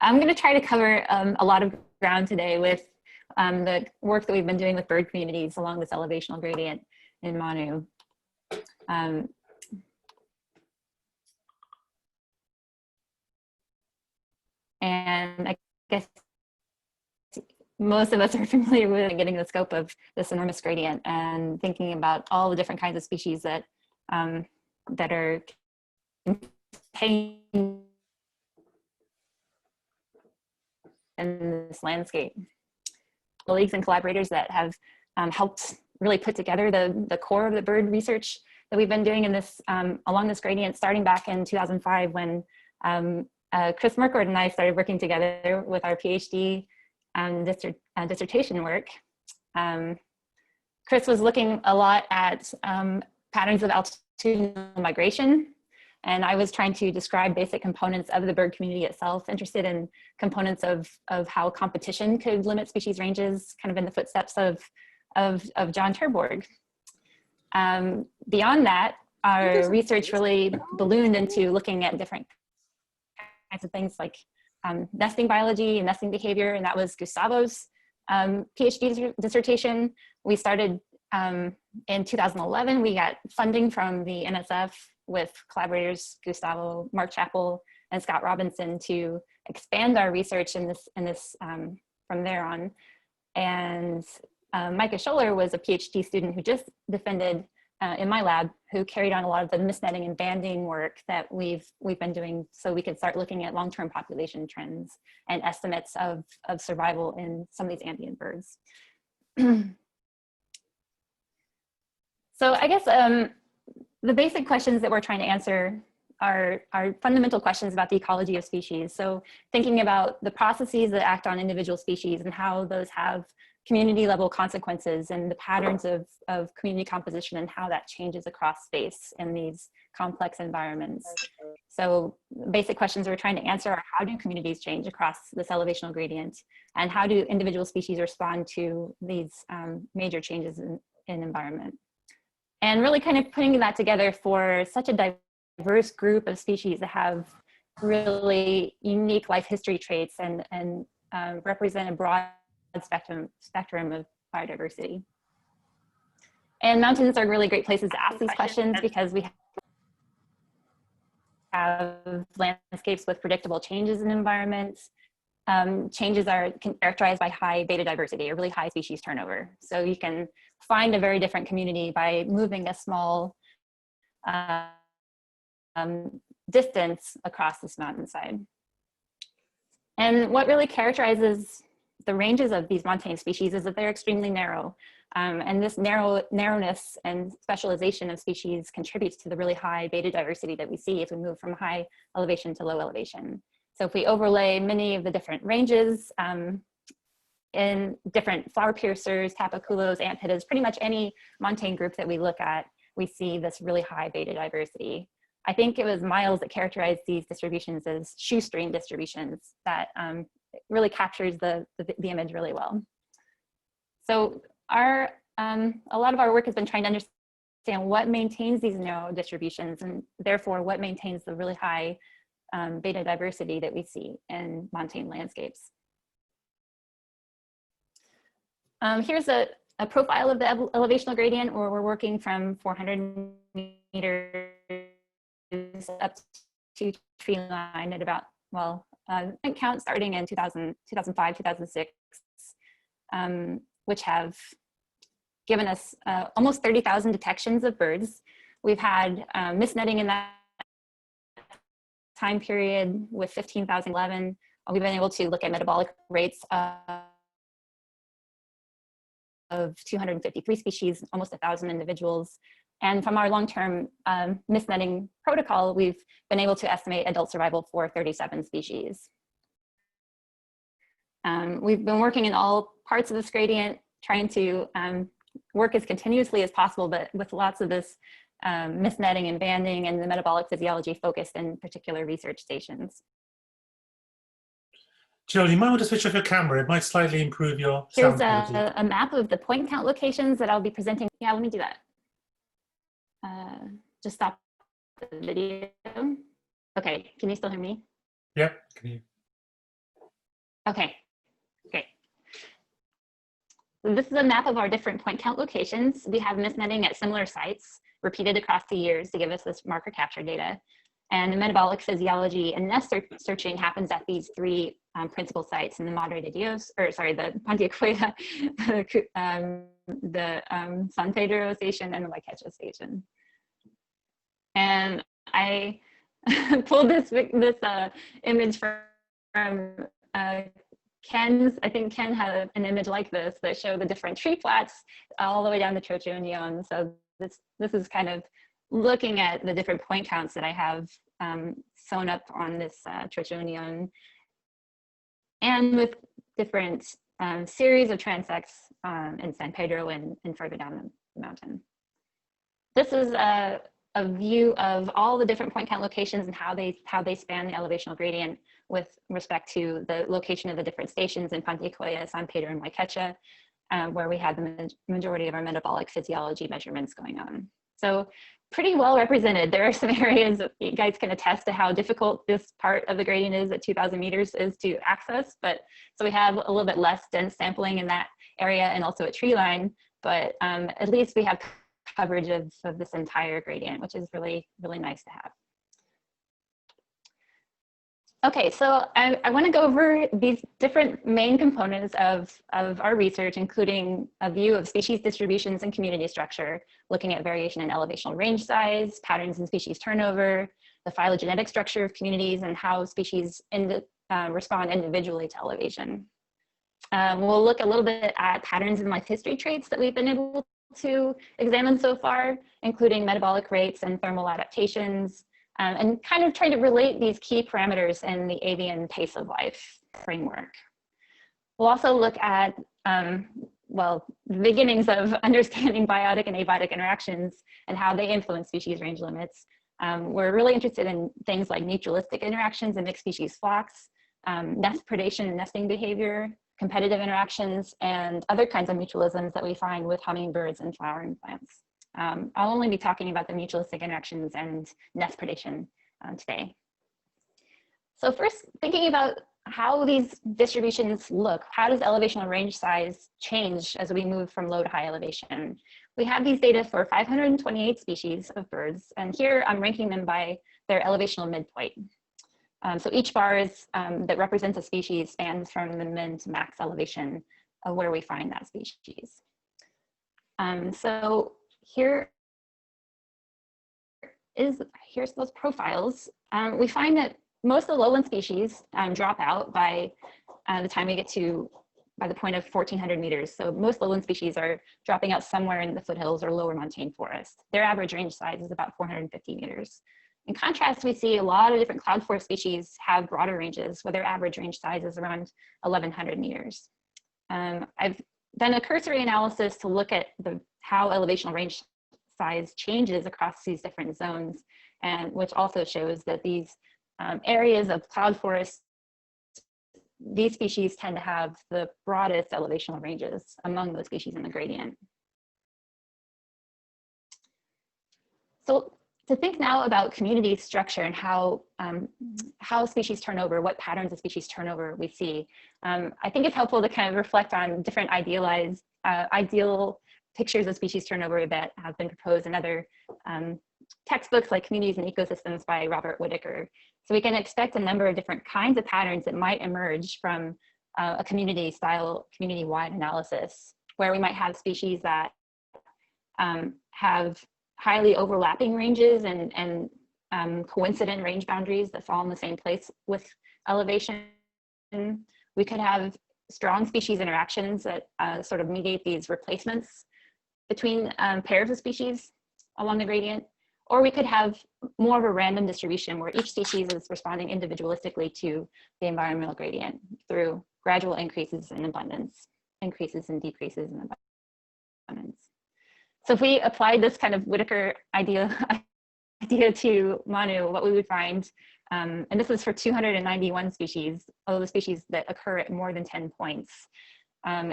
I'm going to try to cover a lot of ground today with the work that we've been doing with bird communities along this elevational gradient in Manu. And I guess most of us are familiar with getting the scope of this enormous gradient and thinking about all the different kinds of species that that are contained in this landscape. Colleagues and collaborators that have helped really put together the core of the bird research that we've been doing in this along this gradient, starting back in 2005 when Chris Merkord and I started working together with our PhD dissertation work. Chris was looking a lot at patterns of altitudinal migration, and I was trying to describe basic components of the bird community itself, interested in components of how competition could limit species ranges, kind of in the footsteps of John Terborg. Beyond that, our research really ballooned into looking at different kinds of things like nesting biology and nesting behavior, and that was Gustavo's PhD dissertation. We started in 2011. We got funding from the NSF with collaborators Gustavo, Mark Chappell, and Scott Robinson to expand our research in this from there on. And Micah Scholler was a PhD student who just defended in my lab, who carried on a lot of the misnetting and banding work that we've been doing, so we could start looking at long-term population trends and estimates of survival in some of these ambient birds. So I guess the basic questions that we're trying to answer are fundamental questions about the ecology of species. So thinking about the processes that act on individual species and how those have community level consequences, and the patterns of community composition and how that changes across space in these complex environments. So basic questions we're trying to answer are: how do communities change across this elevational gradient? And how do individual species respond to these major changes in environment? And really kind of putting that together for such a diverse group of species that have really unique life history traits and represent a broad spectrum of biodiversity. And mountains are really great places to ask these questions because we have landscapes with predictable changes in environments. Changes are characterized by high beta diversity, or really high species turnover. So you can find a very different community by moving a small distance across this mountainside. And what really characterizes the ranges of these montane species is that they're extremely narrow. And this narrowness and specialization of species contributes to the really high beta diversity that we see as we move from high elevation to low elevation. So if we overlay many of the different ranges in different flower piercers, tapaculos, antpittas, pretty much any montane group that we look at, we see this really high beta diversity. I think it was Miles that characterized these distributions as shoestring distributions that really captures the image really well. So a lot of our work has been trying to understand what maintains these narrow distributions, and therefore what maintains the really high beta diversity that we see in montane landscapes. Here's a profile of the elevational gradient, where we're working from 400 meters up to tree line at about, well, I count starting in 2005, 2006, which have given us almost 30,000 detections of birds. We've had misnetting in that time period with 15,011. We've been able to look at metabolic rates of 253 species, almost 1,000 individuals. And from our long-term misnetting protocol, we've been able to estimate adult survival for 37 species. We've been working in all parts of this gradient, trying to work as continuously as possible, but with lots of this misnetting and banding and the metabolic physiology focused in particular research stations. Jill, you might want to switch off your camera. It might slightly improve your sound quality. Here's a map of the point count locations that I'll be presenting. Yeah, let me do that. Just stop the video. Okay, can you still hear me? Yep. Can you? Okay, great. So this is a map of our different point count locations. We have misnetting at similar sites repeated across the years to give us this marker capture data. And the metabolic physiology and nest searching happens at these three principal sites in the Madre de Dios, or sorry, the Pantiacuela, the San Pedro station, and the Huayquecha station. And I pulled this image from Ken's. I think Ken had an image like this that showed the different tree flats all the way down to Chocho Union. So this is kind of looking at the different point counts that I have sewn up on this Chocho Union, and with different series of transects in San Pedro and further down the mountain. This is a view of all the different point count locations and how they span the elevational gradient with respect to the location of the different stations in Pantiacuela, San Pedro, and Huayquecha, where we had the majority of our metabolic physiology measurements going on. So pretty well represented. There are some areas that you guys can attest to how difficult this part of the gradient is at 2,000 meters is to access, but so we have a little bit less dense sampling in that area and also at tree line, but at least we have coverage of this entire gradient, which is really, really nice to have. Okay, so I want to go over these different main components of our research, including a view of species distributions and community structure, looking at variation in elevational range size, patterns in species turnover, the phylogenetic structure of communities, and how species respond individually to elevation. We'll look a little bit at patterns in life history traits that we've been able to examine so far, including metabolic rates and thermal adaptations, and kind of try to relate these key parameters in the avian pace of life framework. We'll also look at, well, the beginnings of understanding biotic and abiotic interactions and how they influence species range limits. We're really interested in things like mutualistic interactions in mixed species flocks, nest predation and nesting behavior, competitive interactions, and other kinds of mutualisms that we find with hummingbirds and flowering plants. I'll only be talking about the mutualistic interactions and nest predation today. So first, thinking about how these distributions look, how does elevational range size change as we move from low to high elevation? We have these data for 528 species of birds, and here I'm ranking them by their elevational midpoint. So each bar is, that represents a species spans from the min to max elevation of where we find that species. So here's those profiles. We find that most of the lowland species drop out by the time we get to, by the point of 1,400 meters. So most lowland species are dropping out somewhere in the foothills or lower montane forest. Their average range size is about 450 meters. In contrast, we see a lot of different cloud forest species have broader ranges where their average range size is around 1,100 meters. I've done a cursory analysis to look at how elevational range size changes across these different zones, and which also shows that these areas of cloud forest, these species tend to have the broadest elevational ranges among those species in the gradient. So to think now about community structure and how species turn over, what patterns of species turnover we see, I think it's helpful to kind of reflect on different ideal pictures of species turnover that have been proposed in other textbooks like Communities and Ecosystems by Robert Whitaker. So we can expect a number of different kinds of patterns that might emerge from a community-wide analysis, where we might have species that have highly overlapping ranges and coincident range boundaries that fall in the same place with elevation. We could have strong species interactions that sort of mediate these replacements between pairs of species along the gradient, or we could have more of a random distribution where each species is responding individualistically to the environmental gradient through gradual increases in abundance, increases and decreases in abundance. So if we applied this kind of Whitaker idea to Manu, what we would find, and this is for 291 species, although the species that occur at more than 10 points,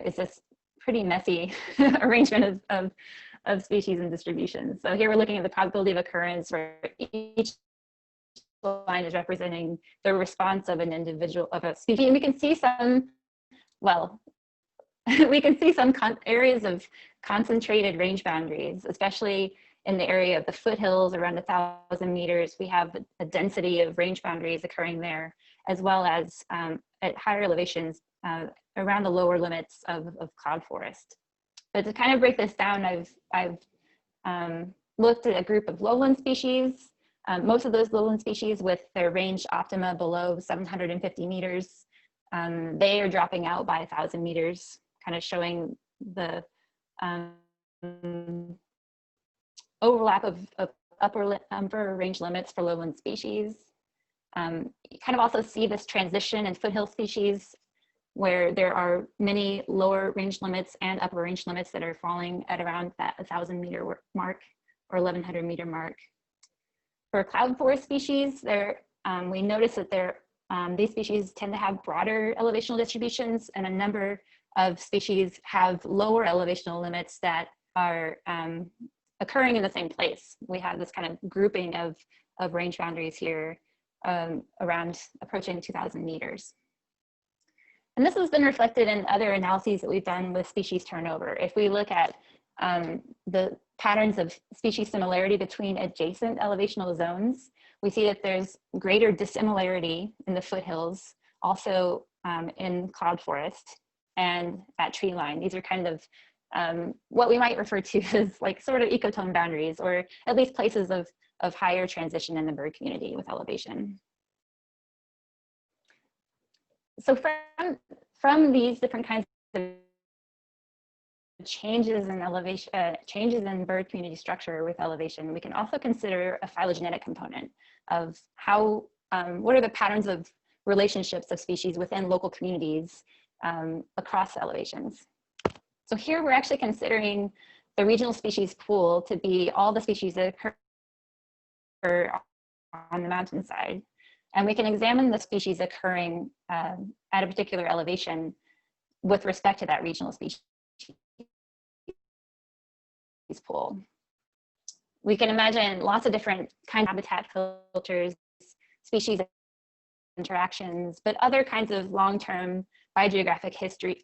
is this pretty messy arrangement of species and distributions. So here we're looking at the probability of occurrence for each line is representing the response of an individual, of a species. And we can see some, well, we can see some areas of concentrated range boundaries, especially in the area of the foothills around 1,000 meters. We have a density of range boundaries occurring there, as well as at higher elevations around the lower limits of cloud forest. But to kind of break this down, I've looked at a group of lowland species. Most of those lowland species with their range optima below 750 meters, they are dropping out by 1,000 meters, kind of showing the overlap of upper range limits for lowland species. You kind of also see this transition in foothill species where there are many lower range limits and upper range limits that are falling at around that 1,000 meter mark or 1,100 meter mark. For cloud forest species, we notice that these species tend to have broader elevational distributions, and a number of species have lower elevational limits that are occurring in the same place. We have this kind of grouping of range boundaries here around approaching 2,000 meters. And this has been reflected in other analyses that we've done with species turnover. If we look at the patterns of species similarity between adjacent elevational zones, we see that there's greater dissimilarity in the foothills, also in cloud forest and at tree line. These are kind of what we might refer to as like sort of ecotone boundaries, or at least places of higher transition in the bird community with elevation. So from these different kinds of changes in elevation, changes in bird community structure with elevation, we can also consider a phylogenetic component of how, what are the patterns of relationships of species within local communities across elevations. So here we're actually considering the regional species pool to be all the species that occur on the mountainside. And we can examine the species occurring at a particular elevation with respect to that regional species pool. We can imagine lots of different kinds of habitat filters, species interactions, but other kinds of long-term biogeographic history,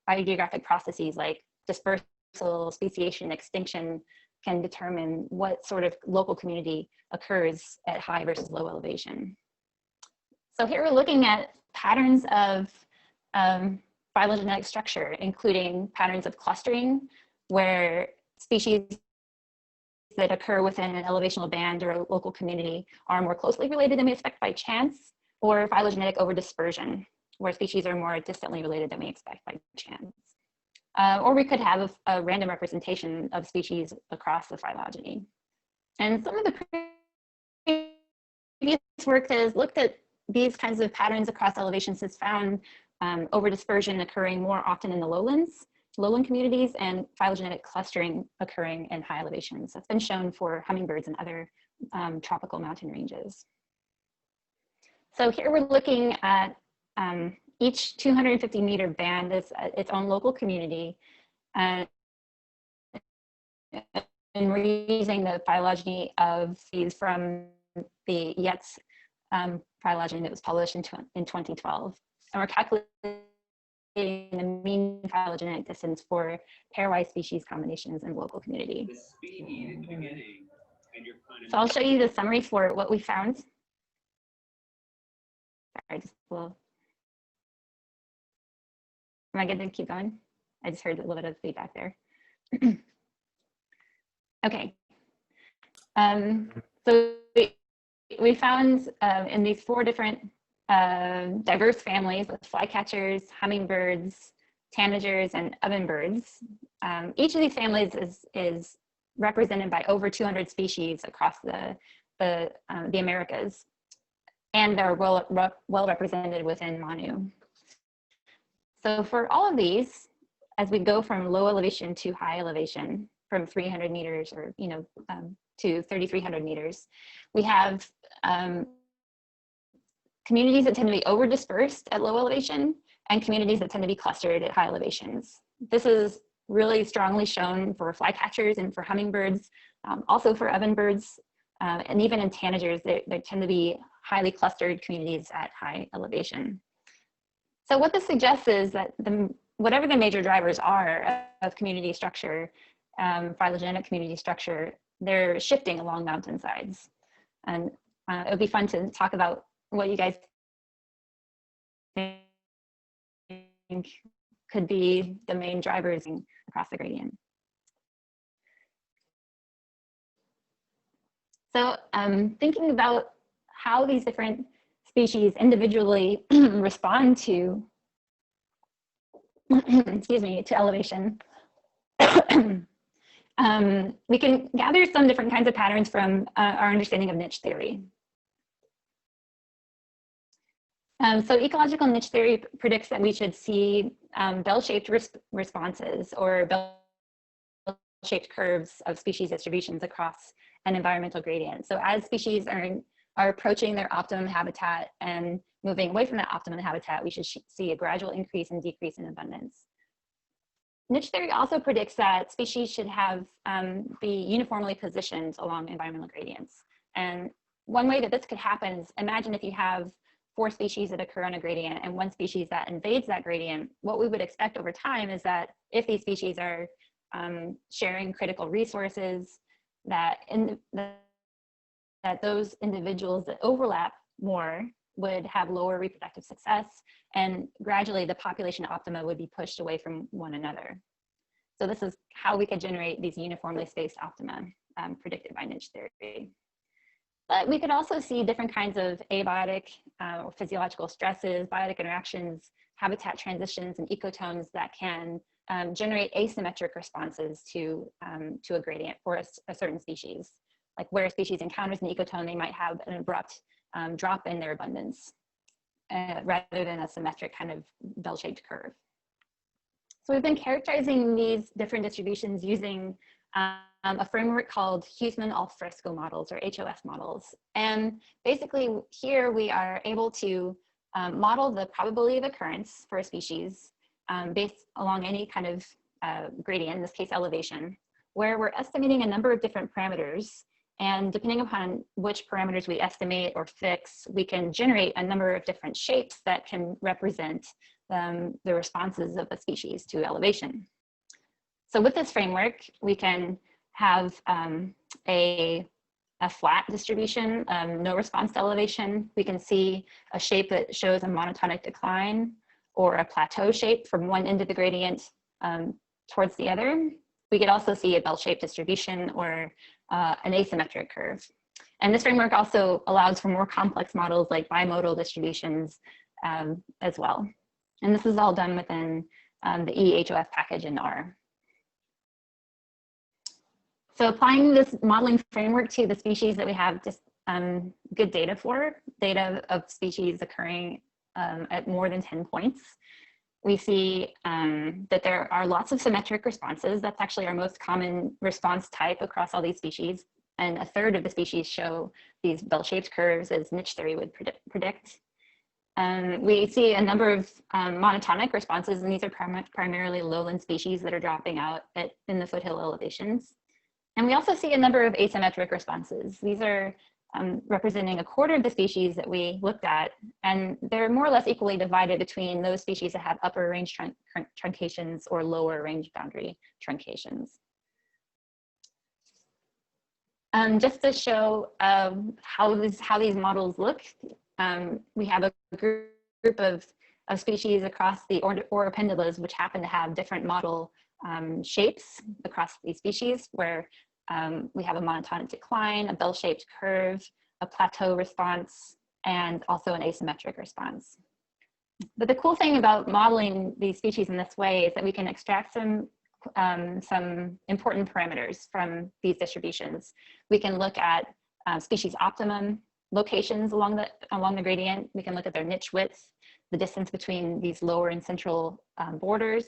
biogeographic processes like dispersal, speciation, extinction can determine what sort of local community occurs at high versus low elevation. So here we're looking at patterns of phylogenetic structure, including patterns of clustering, where species that occur within an elevational band or a local community are more closely related than we expect by chance, or phylogenetic overdispersion, where species are more distantly related than we expect by chance. Or we could have a random representation of species across the phylogeny. And some of the previous work that has looked at these kinds of patterns across elevations has found overdispersion occurring more often in the lowland communities and phylogenetic clustering occurring in high elevations. That's been shown for hummingbirds and other tropical mountain ranges. So here we're looking at each 250 meter band is its own local community. And we're using the phylogeny of these from the Yates phylogeny that was published in 2012. And we're calculating the mean phylogenetic distance for pairwise species combinations in local community. So I'll show you the summary for what we found. Sorry, just a little. Am I good to keep going? I just heard a little bit of feedback there. Okay. So we found in these 4 different diverse families with flycatchers, hummingbirds, tanagers, and ovenbirds. Each of these families is represented by over 200 species across the Americas, and they're well represented within Manu. So for all of these, as we go from low elevation to high elevation, from 300 meters or to 3,300 meters, we have communities that tend to be over dispersed at low elevation and communities that tend to be clustered at high elevations. This is really strongly shown for flycatchers and for hummingbirds, also for ovenbirds, and even in tanagers, there tend to be highly clustered communities at high elevation. So what this suggests is that whatever the major drivers are of community structure, phylogenetic community structure, they're shifting along mountainsides. And it would be fun to talk about what you guys think could be the main drivers across the gradient. So thinking about how these different species individually respond to, excuse me, to elevation, we can gather some different kinds of patterns from our understanding of niche theory. So ecological niche theory predicts that we should see bell-shaped responses or bell-shaped curves of species distributions across an environmental gradient. So as species are approaching their optimum habitat and moving away from that optimum habitat, we should see a gradual increase and decrease in abundance. Niche theory also predicts that species should be uniformly positioned along environmental gradients. And one way that this could happen is, imagine if you have 4 species that occur on a gradient and 1 species that invades that gradient. What we would expect over time is that if these species are sharing critical resources, that those individuals that overlap more would have lower reproductive success, and gradually the population optima would be pushed away from one another. So this is how we could generate these uniformly spaced optima predicted by niche theory. But we could also see different kinds of abiotic or physiological stresses, biotic interactions, habitat transitions, and ecotones that can generate asymmetric responses to a gradient for a certain species. Like where a species encounters an ecotone, they might have an abrupt drop in their abundance rather than a symmetric kind of bell-shaped curve. So we've been characterizing these different distributions using a framework called Huysman-Al-Fresco models, or HOF models. And basically here we are able to model the probability of occurrence for a species based along any kind of gradient, in this case elevation, where we're estimating a number of different parameters. And depending upon which parameters we estimate or fix, we can generate a number of different shapes that can represent the responses of a species to elevation. So with this framework, we can have a flat distribution, no response to elevation. We can see a shape that shows a monotonic decline or a plateau shape from one end of the gradient towards the other. We could also see a bell-shaped distribution or an asymmetric curve. And this framework also allows for more complex models like bimodal distributions as well. And this is all done within the EHOF package in R. So applying this modeling framework to the species that we have just good data for, data of species occurring at more than 10 points, we see that there are lots of symmetric responses. That's actually our most common response type across all these species. And a third of the species show these bell-shaped curves as niche theory would predict. We see a number of monotonic responses, and these are primarily lowland species that are dropping out in the foothill elevations. And we also see a number of asymmetric responses. These are representing a quarter of the species that we looked at, and they're more or less equally divided between those species that have upper range truncations or lower range boundary truncations. Just to show how these models look, we have a group of species across the oropendulas, which happen to have different model shapes across these species, where we have a monotonic decline, a bell-shaped curve, a plateau response, and also an asymmetric response. But the cool thing about modeling these species in this way is that we can extract some important parameters from these distributions. We can look at species optimum locations along the gradient. We can look at their niche width, the distance between these lower and central borders,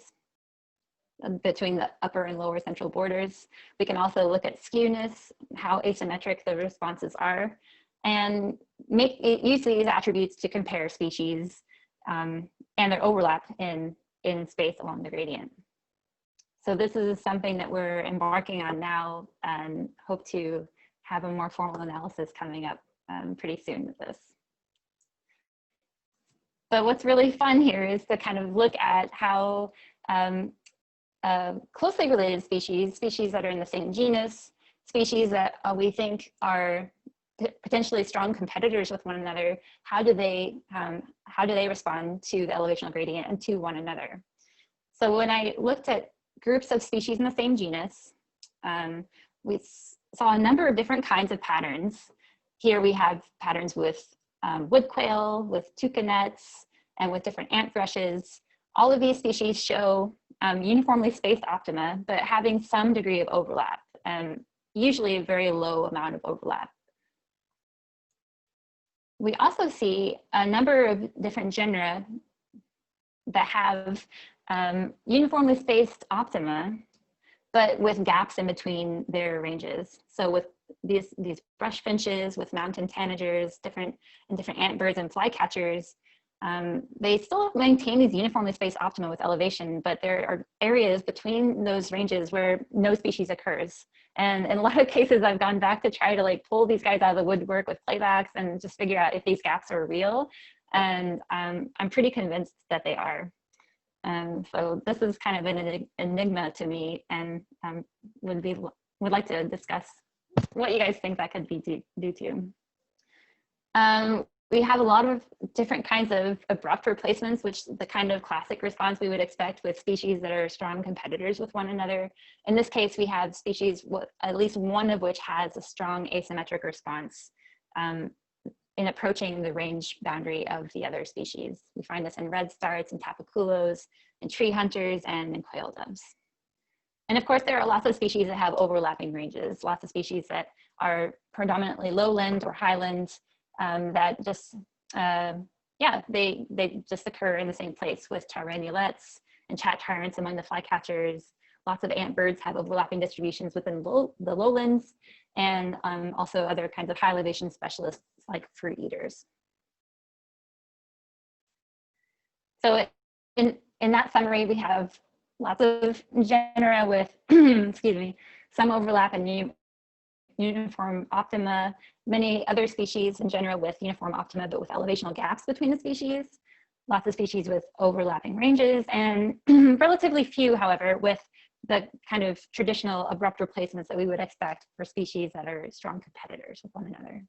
between the upper and lower central borders. We can also look at skewness, how asymmetric the responses are, and use these attributes to compare species and their overlap in space along the gradient. So this is something that we're embarking on now and hope to have a more formal analysis coming up pretty soon with this. But what's really fun here is to kind of look at how closely related species that are in the same genus, species that we think are potentially strong competitors with one another, how do they respond to the elevational gradient and to one another? So when I looked at groups of species in the same genus, we saw a number of different kinds of patterns. Here we have patterns with wood quail, with toucanets, and with different ant thrushes. All of these species show uniformly spaced optima, but having some degree of overlap, and usually a very low amount of overlap. We also see a number of different genera that have uniformly spaced optima, but with gaps in between their ranges. So with these brush finches, with mountain tanagers, different ant birds and flycatchers, they still maintain these uniformly spaced optima with elevation, but there are areas between those ranges where no species occurs. And in a lot of cases, I've gone back to try to like pull these guys out of the woodwork with playbacks and just figure out if these gaps are real. And I'm pretty convinced that they are. So this is kind of an enigma to me, and would like to discuss what you guys think that could be due to. We have a lot of different kinds of abrupt replacements, which the kind of classic response we would expect with species that are strong competitors with one another. In this case, we have species, at least one of which has a strong asymmetric response in approaching the range boundary of the other species. We find this in redstarts and tapaculos, in tree hunters, and in quail doves. And of course, there are lots of species that have overlapping ranges, lots of species that are predominantly lowland or highland, that just, they just occur in the same place, with tyrannulettes and chat tyrants among the flycatchers. Lots of ant birds have overlapping distributions within the lowlands, and also other kinds of high elevation specialists like fruit eaters. So in that summary, we have lots of genera with, excuse me, some overlap and uniform optima, many other species in general with uniform optima, but with elevational gaps between the species, lots of species with overlapping ranges, and relatively few, however, with the kind of traditional abrupt replacements that we would expect for species that are strong competitors with one another.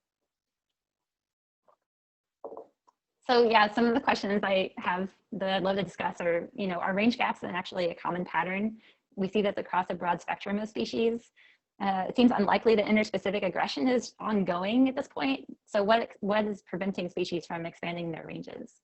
So yeah, some of the questions I have that I'd love to discuss are, are range gaps and actually a common pattern? We see this across a broad spectrum of species. It seems unlikely that interspecific aggression is ongoing at this point. So what is preventing species from expanding their ranges?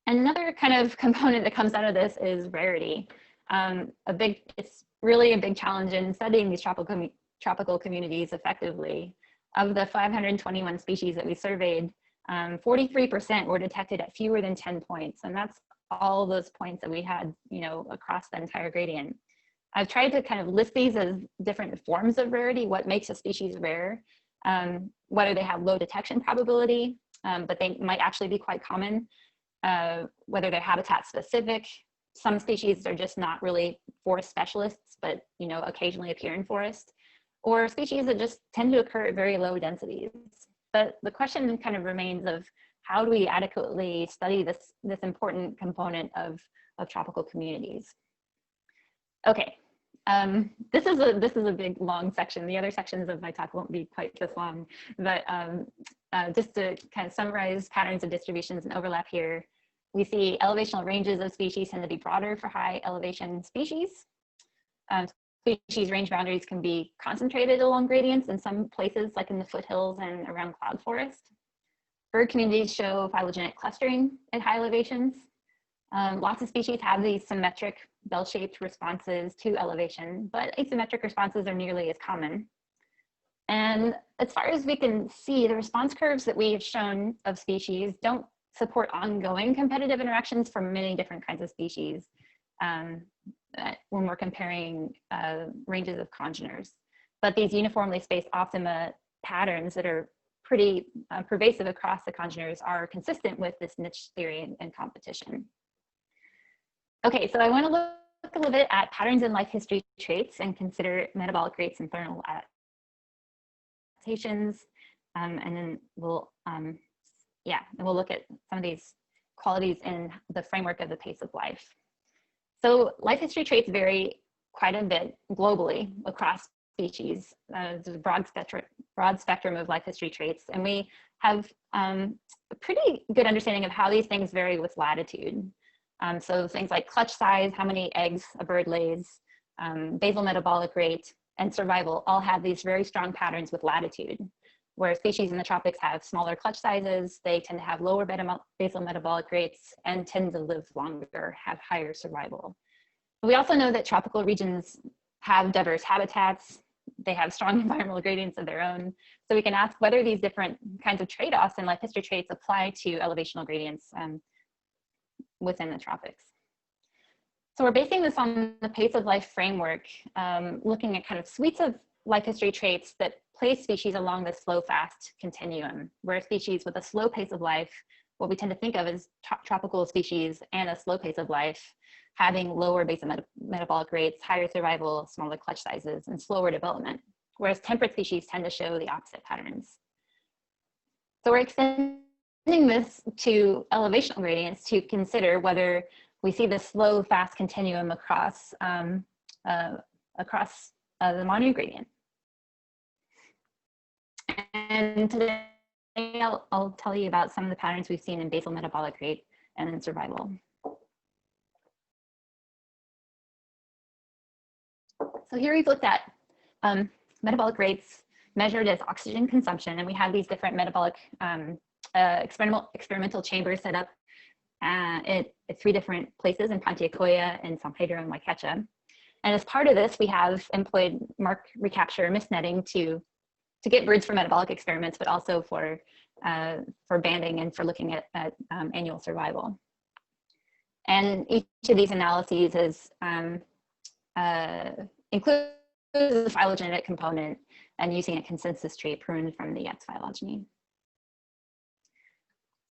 And another kind of component that comes out of this is rarity. It's really a big challenge in studying these tropical communities effectively. Of the 521 species that we surveyed, 43% were detected at fewer than 10 points. And that's all those points that we had, across the entire gradient. I've tried to kind of list these as different forms of rarity, what makes a species rare, whether they have low detection probability, but they might actually be quite common, whether they're habitat specific. Some species are just not really forest specialists, but occasionally appear in forest, or species that just tend to occur at very low densities. But the question kind of remains of how do we adequately study this important component of tropical communities? Okay, this is a big long section. The other sections of my talk won't be quite this long, but just to kind of summarize patterns of distributions and overlap here, we see elevational ranges of species tend to be broader for high elevation species. Species range boundaries can be concentrated along gradients in some places, like in the foothills and around cloud forest. Bird communities show phylogenetic clustering at high elevations. Lots of species have these symmetric bell-shaped responses to elevation, but asymmetric responses are nearly as common. And as far as we can see, the response curves that we have shown of species don't support ongoing competitive interactions for many different kinds of species when we're comparing ranges of congeners. But these uniformly spaced optima patterns that are pretty pervasive across the congeners are consistent with this niche theory and competition. Okay, so I want to look a little bit at patterns in life history traits and consider metabolic rates and thermal adaptations. And then we'll yeah, and we'll look at some of these qualities in the framework of the pace of life. So life history traits vary quite a bit globally across species. There's a broad spectrum of life history traits, and we have a pretty good understanding of how these things vary with latitude. So things like clutch size, how many eggs a bird lays, basal metabolic rate, and survival all have these very strong patterns with latitude. Where species in the tropics have smaller clutch sizes, they tend to have lower basal metabolic rates and tend to live longer, have higher survival. We also know that tropical regions have diverse habitats. They have strong environmental gradients of their own. So we can ask whether these different kinds of trade-offs in life history traits apply to elevational gradients within the tropics. So we're basing this on the pace of life framework, looking at kind of suites of life history traits that place species along the slow-fast continuum, where species with a slow pace of life, what we tend to think of as tropical species and a slow pace of life, having lower basal metabolic rates, higher survival, smaller clutch sizes, and slower development, whereas temperate species tend to show the opposite patterns. So we're extending this to elevational gradients to consider whether we see the slow, fast continuum across the Manu gradient. And today I'll tell you about some of the patterns we've seen in basal metabolic rate and in survival. So here we've looked at metabolic rates measured as oxygen consumption, and we have these different metabolic experimental chambers set up at 3 different places in Pantiacoya, and San Pedro, and Waikecha. And as part of this, we have employed mark recapture mist netting to get birds for metabolic experiments, but also for banding and for looking at annual survival. And each of these analyses is includes the phylogenetic component and using a consensus trait pruned from the X phylogeny.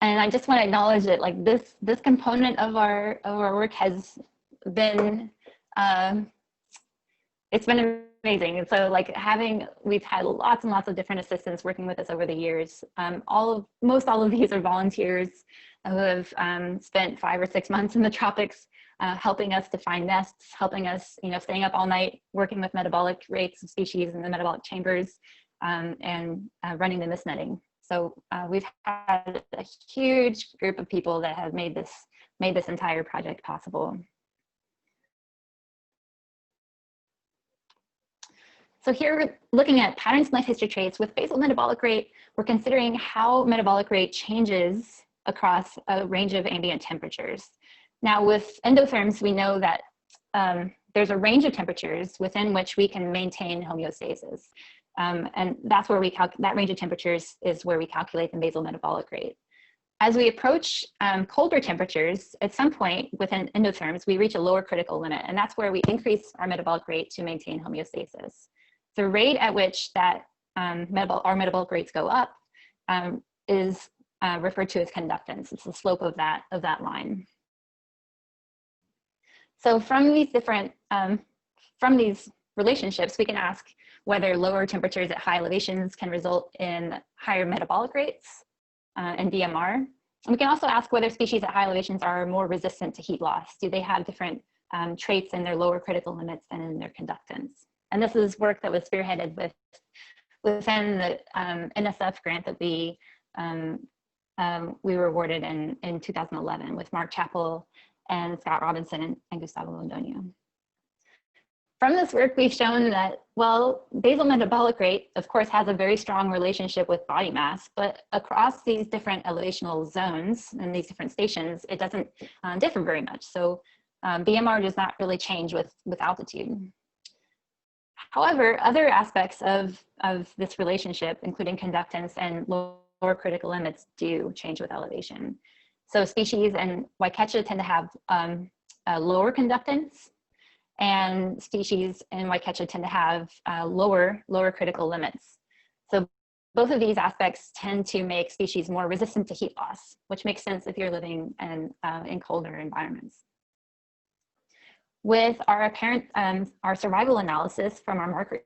And I just want to acknowledge that like this component of our work has been it's been amazing. And so like we've had lots and lots of different assistants working with us over the years. Most all of these are volunteers who have spent 5 or 6 months in the tropics helping us to find nests, helping us, staying up all night, working with metabolic rates of species in the metabolic chambers, and running the mist netting. So we've had a huge group of people that have made this entire project possible. So here we're looking at patterns in life history traits with basal metabolic rate. We're considering how metabolic rate changes across a range of ambient temperatures. Now with endotherms, we know that there's a range of temperatures within which we can maintain homeostasis. And that's where that range of temperatures is where we calculate the basal metabolic rate. As we approach colder temperatures, at some point within endotherms, we reach a lower critical limit, and that's where we increase our metabolic rate to maintain homeostasis. The rate at which that our metabolic rates go up is referred to as conductance. It's the slope of that line. So from these different from these relationships, we can ask whether lower temperatures at high elevations can result in higher metabolic rates and BMR. And we can also ask whether species at high elevations are more resistant to heat loss. Do they have different traits in their lower critical limits than in their conductance? And this is work that was spearheaded within the NSF grant that we were awarded in 2011 with Mark Chappell and Scott Robinson and Gustavo Londoño. From this work, we've shown that, well, basal metabolic rate, of course, has a very strong relationship with body mass, but across these different elevational zones and these different stations, it doesn't differ very much. So BMR does not really change with altitude. However, other aspects of this relationship, including conductance and lower critical limits, do change with elevation. So species in Waikecha tend to have a lower conductance, and species in Waikecha tend to have lower critical limits. So both of these aspects tend to make species more resistant to heat loss, which makes sense if you're living in colder environments. With our survival analysis from our marker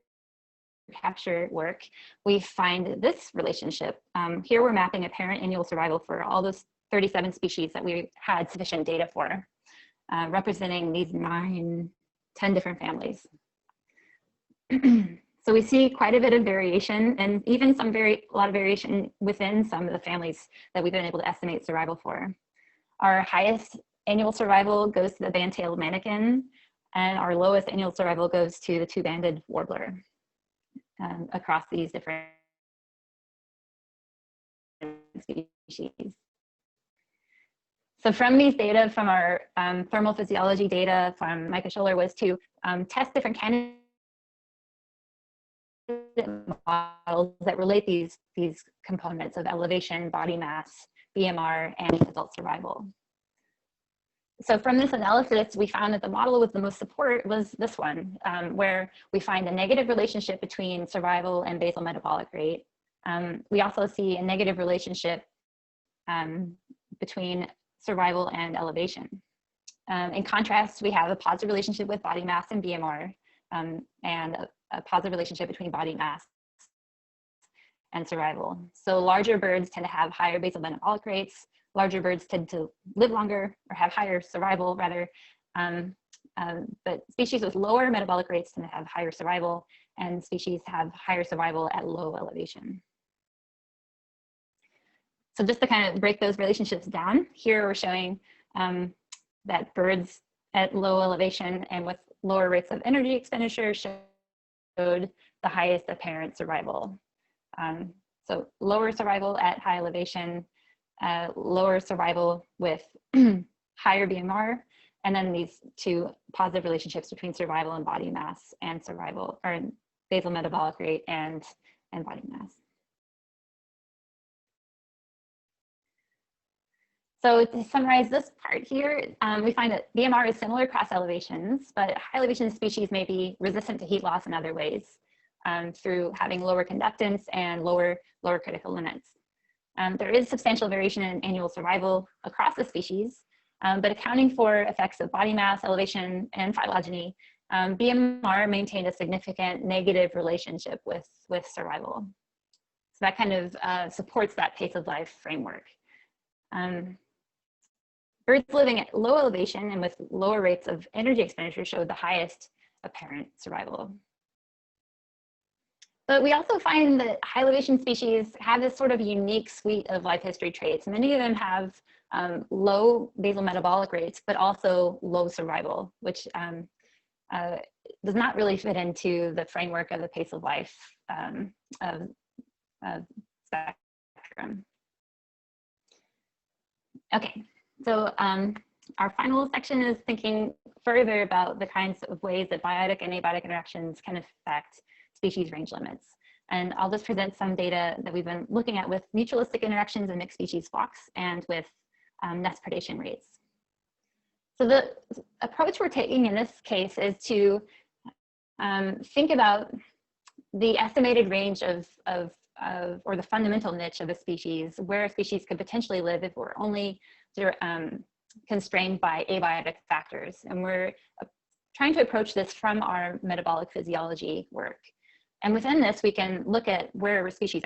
capture work, we find this relationship. Here we're mapping apparent annual survival for all those 37 species that we had sufficient data for, representing these 10 different families. So we see quite a bit of variation, and even a lot of variation within some of the families that we've been able to estimate survival for. Our highest annual survival goes to the band-tailed manakin, and our lowest annual survival goes to the two-banded warbler across these different species. So from these data, from our thermal physiology data from Micah Scholler, was to test different candidate models that relate these components of elevation, body mass, BMR, and adult survival. So from this analysis, we found that the model with the most support was this one, where we find a negative relationship between survival and basal metabolic rate. We also see a negative relationship between survival and elevation. In contrast, we have a positive relationship with body mass and BMR, and a positive relationship between body mass and survival. So larger birds tend to have higher basal metabolic rates. Larger birds tend to live longer, or have higher survival rather, but species with lower metabolic rates tend to have higher survival, and species have higher survival at low elevation. So just to kind of break those relationships down, here we're showing that birds at low elevation and with lower rates of energy expenditure showed the highest apparent survival. So lower survival at high elevation, lower survival with higher BMR, and then these two positive relationships between survival and body mass, and survival, or basal metabolic rate and body mass. So to summarize this part here, we find that BMR is similar across elevations, but high elevation species may be resistant to heat loss in other ways through having lower conductance and lower critical limits. There is substantial variation in annual survival across the species, but accounting for effects of body mass, elevation, and phylogeny, BMR maintained a significant negative relationship with survival. So that kind of supports that pace of life framework. Birds living at low elevation and with lower rates of energy expenditure showed the highest apparent survival. But we also find that high elevation species have this sort of unique suite of life history traits. Many of them have low basal metabolic rates, but also low survival, which does not really fit into the framework of the pace of life of spectrum. Okay, so our final section is thinking further about the kinds of ways that biotic and abiotic interactions can affect species range limits. And I'll just present some data that we've been looking at with mutualistic interactions in mixed species flocks and with nest predation rates. So the approach we're taking in this case is to think about the estimated range or the fundamental niche of a species, where a species could potentially live if we're only constrained by abiotic factors. And we're trying to approach this from our metabolic physiology work. And within this, we can look at where a species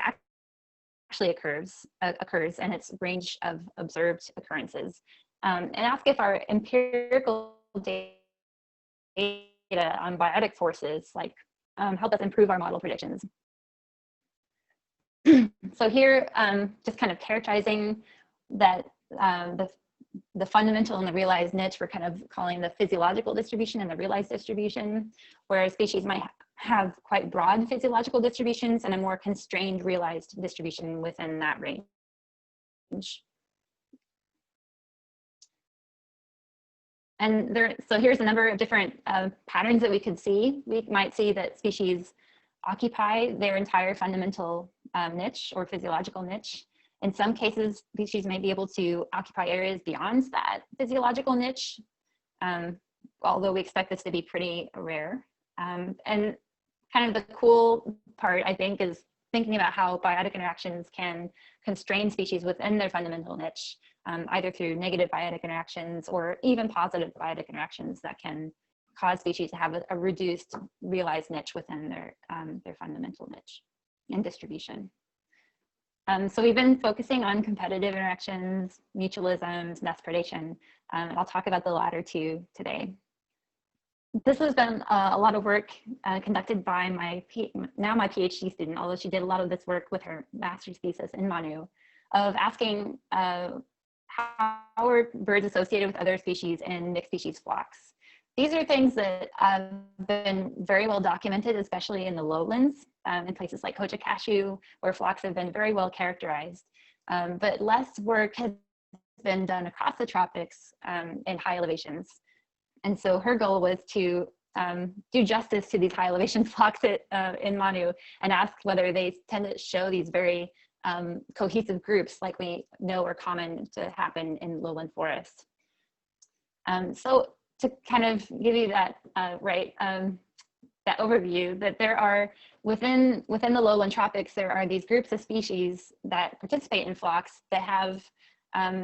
actually occurs and its range of observed occurrences, and ask if our empirical data on biotic forces help us improve our model predictions. So here, just kind of characterizing that the fundamental and the realized niche, we're kind of calling the physiological distribution and the realized distribution, where a species might have quite broad physiological distributions and a more constrained realized distribution within that range. And so here's a number of different patterns that we could see. We might see that species occupy their entire fundamental niche or physiological niche. In some cases, species may be able to occupy areas beyond that physiological niche, although we expect this to be pretty rare. And kind of the cool part, I think, is thinking about how biotic interactions can constrain species within their fundamental niche, either through negative biotic interactions or even positive biotic interactions that can cause species to have a reduced realized niche within their fundamental niche and distribution. So we've been focusing on competitive interactions, mutualisms, nest predation, and I'll talk about the latter two today. This has been a lot of work conducted by my PhD student, although she did a lot of this work with her master's thesis in Manu, of asking how are birds associated with other species in mixed species flocks. These are things that have been very well documented, especially in the lowlands, in places like Hoja Cashew, where flocks have been very well characterized. But less work has been done across the tropics in high elevations. And so her goal was to do justice to these high elevation flocks in Manu and ask whether they tend to show these very cohesive groups like we know are common to happen in lowland forests. So to kind of give you that that overview, that there are within the lowland tropics, there are these groups of species that participate in flocks that have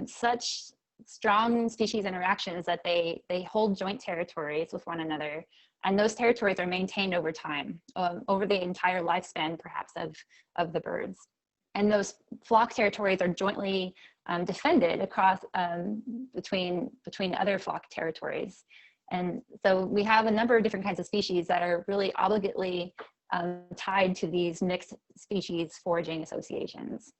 such strong species interactions that they hold joint territories with one another, and those territories are maintained over time, over the entire lifespan perhaps of the birds. And those flock territories are jointly defended across between other flock territories. And so we have a number of different kinds of species that are really obligately tied to these mixed species foraging associations.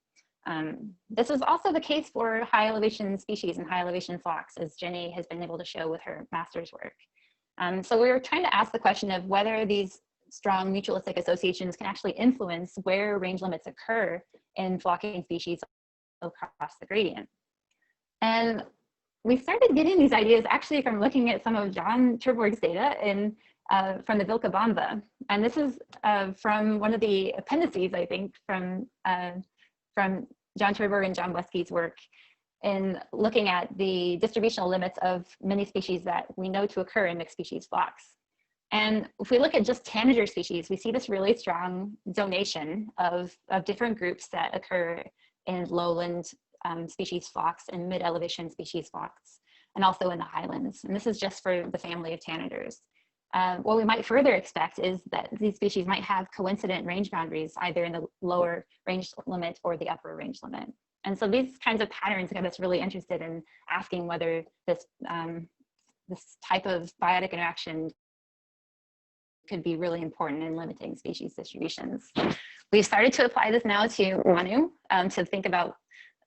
This is also the case for high elevation species and high elevation flocks, as Jenny has been able to show with her master's work. So we were trying to ask the question of whether these strong mutualistic associations can actually influence where range limits occur in flocking species across the gradient. And we started getting these ideas actually from looking at some of John Terborg's data from the Vilcabamba. And this is from one of the appendices, I think, from John Terborg and Jankowski's work in looking at the distributional limits of many species that we know to occur in mixed species flocks. And if we look at just tanager species, we see this really strong zonation of different groups that occur in lowland species flocks and mid-elevation species flocks, and also in the highlands. And this is just for the family of tanagers. What we might further expect is that these species might have coincident range boundaries, either in the lower range limit or the upper range limit. And so these kinds of patterns got us really interested in asking whether this type of biotic interaction could be really important in limiting species distributions. We've started to apply this now to Manu to think about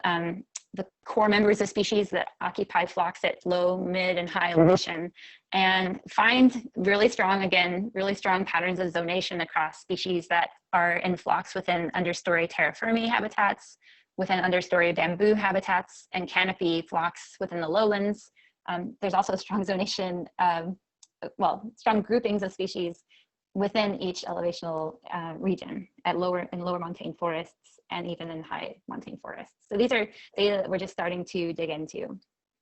the core members of species that occupy flocks at low, mid, and high elevation, and find really strong patterns of zonation across species that are in flocks within understory terra firma habitats, within understory bamboo habitats, and canopy flocks within the lowlands. There's also strong zonation, strong groupings of species within each elevational region in lower montane forests and even in high montane forests. So these are data that we're just starting to dig into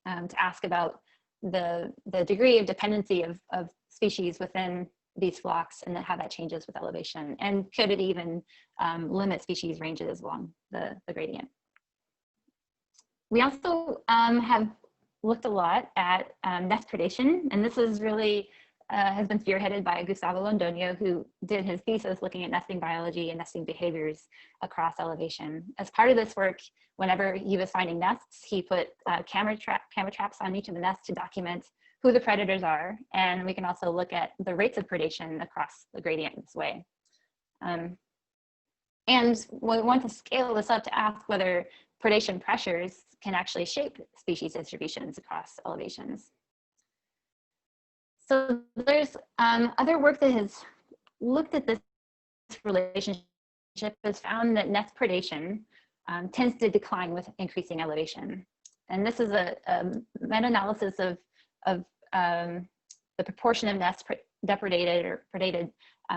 to ask about the degree of dependency of species within these flocks and how that changes with elevation. And could it even limit species ranges along the gradient? We also have looked a lot at nest predation, and this is really has been spearheaded by Gustavo Londoño, who did his thesis looking at nesting biology and nesting behaviors across elevation. As part of this work, whenever he was finding nests, he put camera traps on each of the nests to document who the predators are, and we can also look at the rates of predation across the gradient this way. And we want to scale this up to ask whether predation pressures can actually shape species distributions across elevations. So there's other work that has looked at this relationship, has found that nest predation tends to decline with increasing elevation. And this is a meta-analysis of the proportion of nests depredated or predated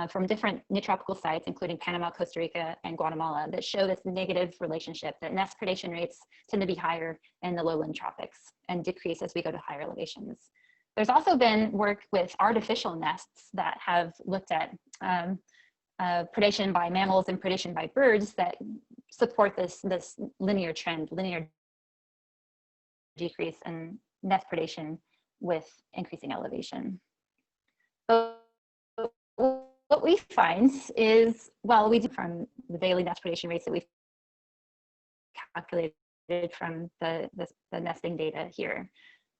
from different neotropical sites, including Panama, Costa Rica, and Guatemala, that show this negative relationship, that nest predation rates tend to be higher in the lowland tropics and decrease as we go to higher elevations. There's also been work with artificial nests that have looked at predation by mammals and predation by birds that support this linear trend, linear decrease in nest predation with increasing elevation. So what we find is, well, we do from the daily nest predation rates that we've calculated from the nesting data here,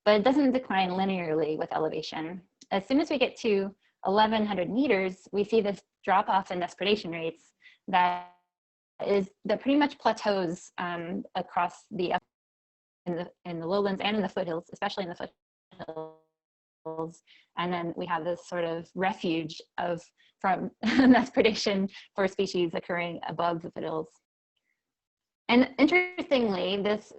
but it doesn't decline linearly with elevation. As soon as we get to 1,100 meters, we see this drop off in nest predation rates that pretty much plateaus across in the lowlands and in the foothills, especially in the foothills. And then we have this sort of refuge from nest predation for species occurring above the foothills. And interestingly, this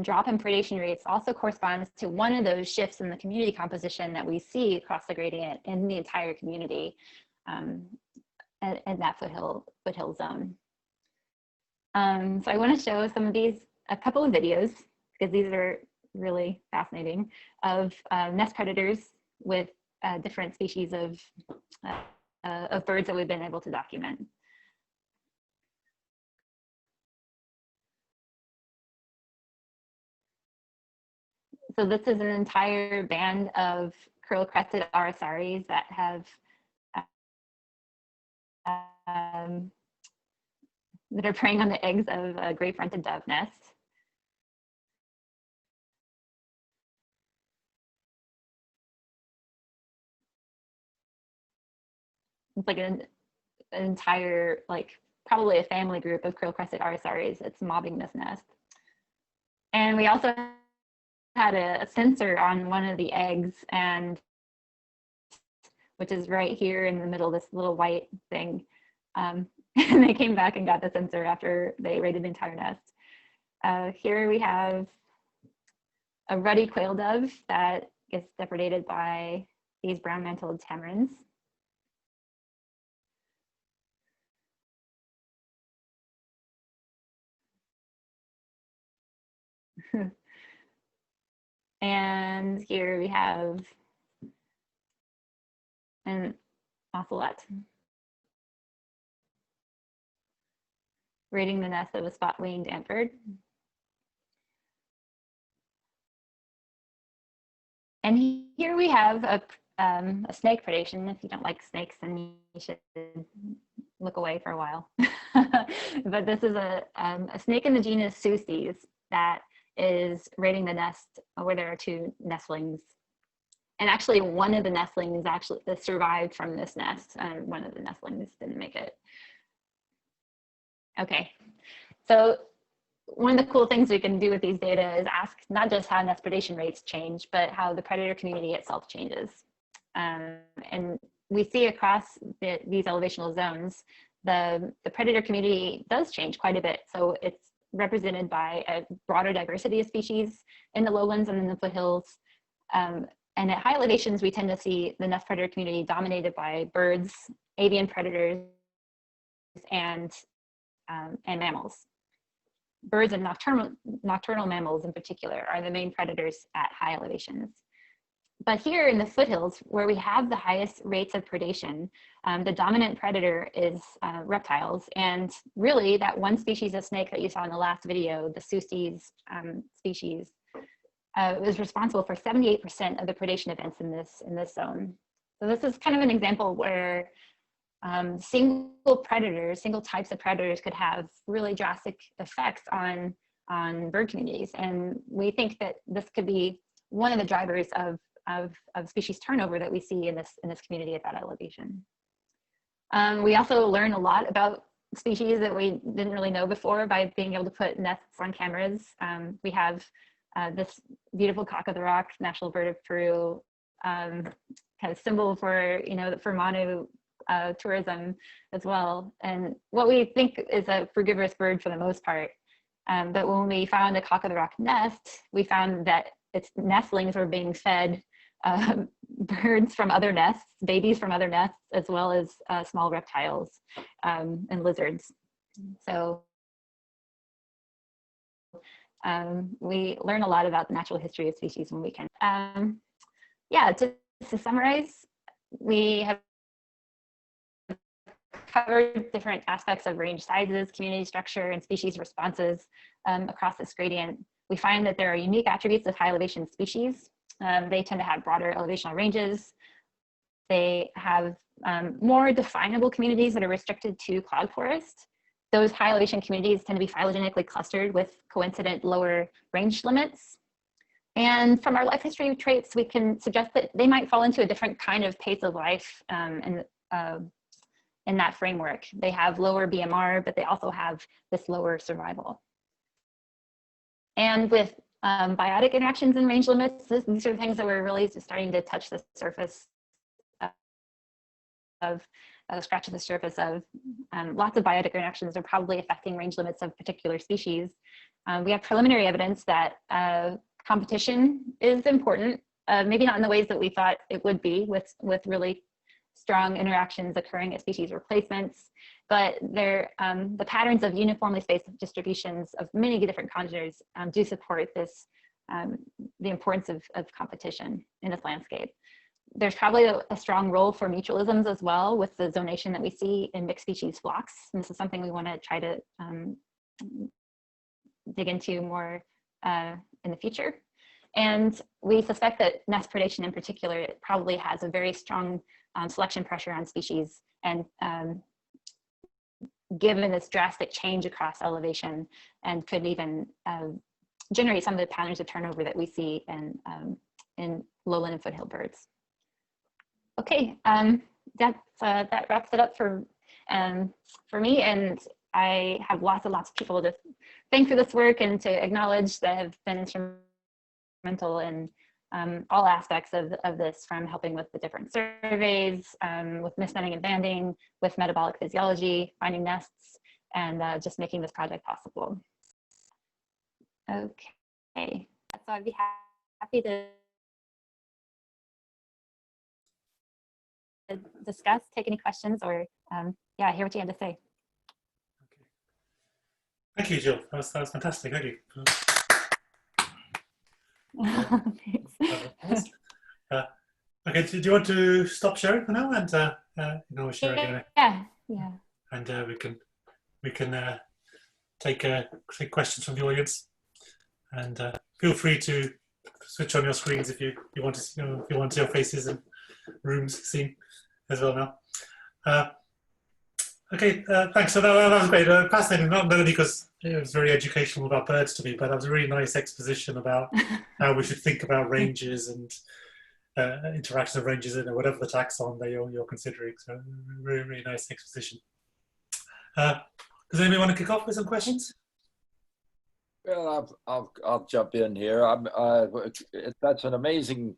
drop in predation rates also corresponds to one of those shifts in the community composition that we see across the gradient in the entire community in that foothill zone. So I want to show a couple of videos, because these are really fascinating, of nest predators with different species of birds that we've been able to document. So this is an entire band of curl-crested arisaries that have that are preying on the eggs of a gray-fronted dove nest. It's like an entire, probably a family group of curl-crested arisaries that's mobbing this nest. And we also had a sensor on one of the eggs, which is right here in the middle, this little white thing. And they came back and got the sensor after they raided the entire nest. Here we have a ruddy quail dove that gets depredated by these brown-mantled tamarins. And here we have an ocelot raiding the nest of a spot-winged antbird. And here we have a snake predation. If you don't like snakes, then you should look away for a while. But this is a snake in the genus Sucies that is raiding the nest where there are two nestlings. And actually one of the nestlings actually survived from this nest, and one of the nestlings didn't make it. Okay, so one of the cool things we can do with these data is ask not just how nest predation rates change, but how the predator community itself changes. And we see across these elevational zones, the predator community does change quite a bit. So it's represented by a broader diversity of species in the lowlands and in the foothills. And at high elevations, we tend to see the nest predator community dominated by birds, avian predators, and mammals. Birds and nocturnal mammals in particular are the main predators at high elevations. But here in the foothills, where we have the highest rates of predation, the dominant predator is reptiles. And really that one species of snake that you saw in the last video, the Sucies species, was responsible for 78% of the predation events in this zone. So this is kind of an example where single types of predators could have really drastic effects on bird communities. And we think that this could be one of the drivers of species turnover that we see in this community at that elevation. We also learn a lot about species that we didn't really know before by being able to put nests on cameras. We have this beautiful cock of the rock, national bird of Peru, kind of symbol for, for Manu tourism as well. And what we think is a frugivorous bird for the most part. But when we found a cock of the rock nest, we found that its nestlings were being fed birds from other nests, babies from other nests, as well as small reptiles and lizards. So we learn a lot about the natural history of species when we can. Yeah, to summarize, we have covered different aspects of range sizes, community structure, and species responses across this gradient. We find that there are unique attributes of high elevation species. They tend to have broader elevational ranges, They have more definable communities that are restricted to cloud forest. Those high elevation communities tend to be phylogenetically clustered with coincident lower range limits. And from our life history traits, we can suggest that they might fall into a different kind of pace of life in that framework. They have lower BMR, but they also have this lower survival. And with biotic interactions and range limits, these are things that we're really just starting to touch the surface of, scratch the surface of. Lots of biotic interactions are probably affecting range limits of particular species. We have preliminary evidence that competition is important, maybe not in the ways that we thought it would be with really strong interactions occurring at species replacements, but the patterns of uniformly spaced distributions of many different congeners do support this, the importance of competition in this landscape. There's probably a strong role for mutualisms as well with the zonation that we see in mixed species flocks. And this is something we want to try to dig into more in the future. And we suspect that nest predation in particular, it probably has a very strong selection pressure on species, and given this drastic change across elevation, and could even generate some of the patterns of turnover that we see in lowland and foothill birds. Okay, that wraps it up for me, and I have lots and lots of people to thank for this work and to acknowledge that have been instrumental in all aspects of this, from helping with the different surveys, with misnetting and banding, with metabolic physiology, finding nests, and just making this project possible. Okay, so I'd be happy to discuss, take any questions, or yeah, hear what you had to say. Okay. Thank you, Jill. That was fantastic. Thank you. Thanks. Okay, do you want to stop sharing for now, and you know, share again? Yeah. And we can take questions from the audience, and feel free to switch on your screens if you want to, you know, if you want your faces and rooms seen as well now. Okay, thanks. So that was great. Fascinating, not only because it was very educational about birds to me, but that was a really nice exposition about how we should think about ranges and interaction of ranges in whatever the taxon that you're considering. So really, really nice exposition. Does anybody want to kick off with some questions? Well, I'll jump in here. That's an amazing,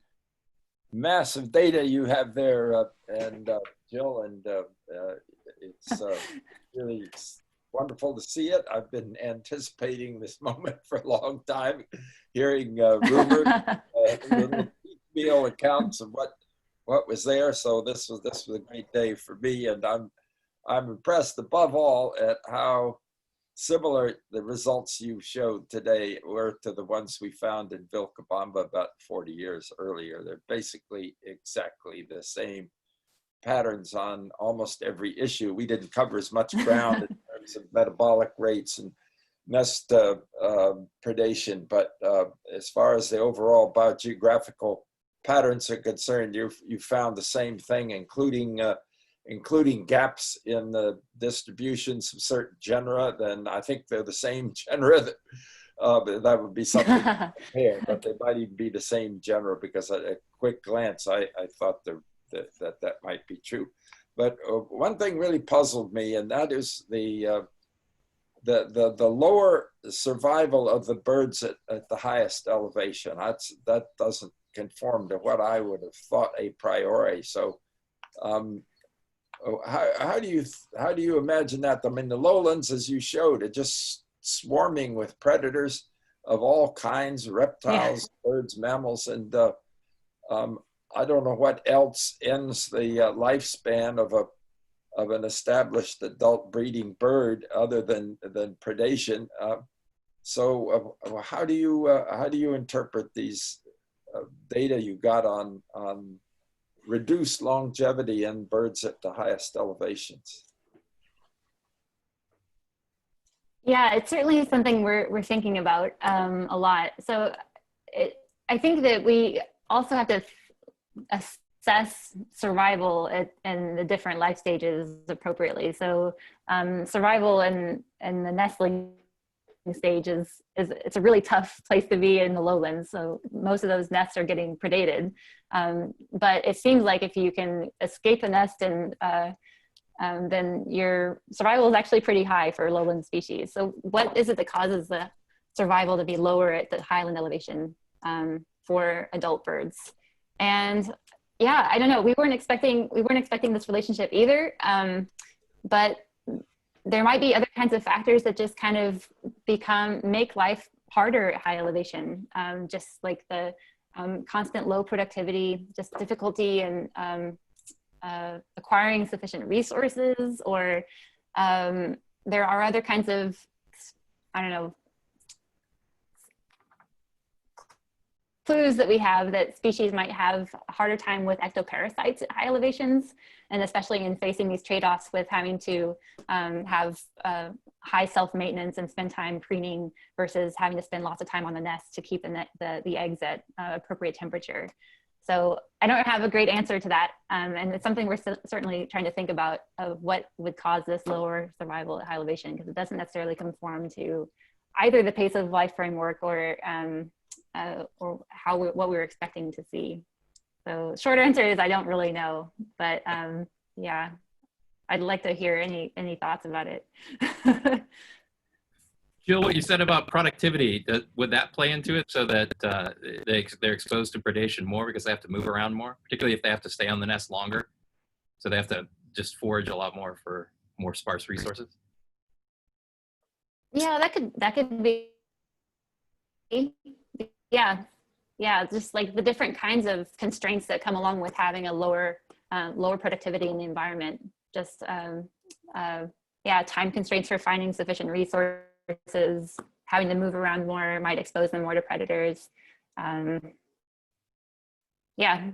massive data you have there, and Jill, and it's really wonderful to see it. I've been anticipating this moment for a long time, hearing rumors, little piecemeal accounts of what was there. So this was a great day for me, and I'm impressed above all at how similar the results you showed today were to the ones we found in Vilcabamba about 40 years earlier. They're basically exactly the same patterns on almost every issue. We didn't cover as much ground in terms of metabolic rates and nest predation, but as far as the overall biogeographical patterns are concerned, you found the same thing, including gaps in the distributions of certain genera. Then I think they're the same genera. That would be something to compare, but they might even be the same genera, because at a quick glance, I thought that might be true. But one thing really puzzled me, and that is the lower survival of the birds at the highest elevation. That doesn't conform to what I would have thought a priori. So how do you imagine that? I mean, the lowlands, as you showed, are just swarming with predators of all kinds, reptiles, birds, mammals, and I don't know what else ends the lifespan of an established adult breeding bird other than predation. So how do you interpret these data you got on reduced longevity in birds at the highest elevations? Yeah, it's certainly something we're thinking about a lot. So I think that we also have to assess assess survival in the different life stages appropriately. So survival in the nestling stage it's a really tough place to be in the lowlands. So most of those nests are getting predated. But it seems like if you can escape the nest and then your survival is actually pretty high for lowland species. So what is it that causes the survival to be lower at the highland elevation for adult birds? And yeah, I don't know. We weren't expecting this relationship either. But there might be other kinds of factors that just kind of make life harder at high elevation. Just like the constant low productivity, just difficulty in acquiring sufficient resources, or there are other kinds of, I don't know, clues that we have that species might have a harder time with ectoparasites at high elevations, and especially in facing these trade-offs with having to have high self-maintenance and spend time preening versus having to spend lots of time on the nest to keep the eggs at appropriate temperature. So I don't have a great answer to that, and it's something we're certainly trying to think about, of what would cause this lower survival at high elevation, because it doesn't necessarily conform to either the pace of life framework or what we were expecting to see. So short answer is I don't really know, but yeah, I'd like to hear any thoughts about it. Jill, what you said about productivity, would that play into it, so that they're exposed to predation more because they have to move around more, particularly if they have to stay on the nest longer? So they have to just forage a lot more for more sparse resources? Yeah, that could be. Yeah, just like the different kinds of constraints that come along with having a lower productivity in the environment. Just time constraints for finding sufficient resources, having to move around more might expose them more to predators. Yeah,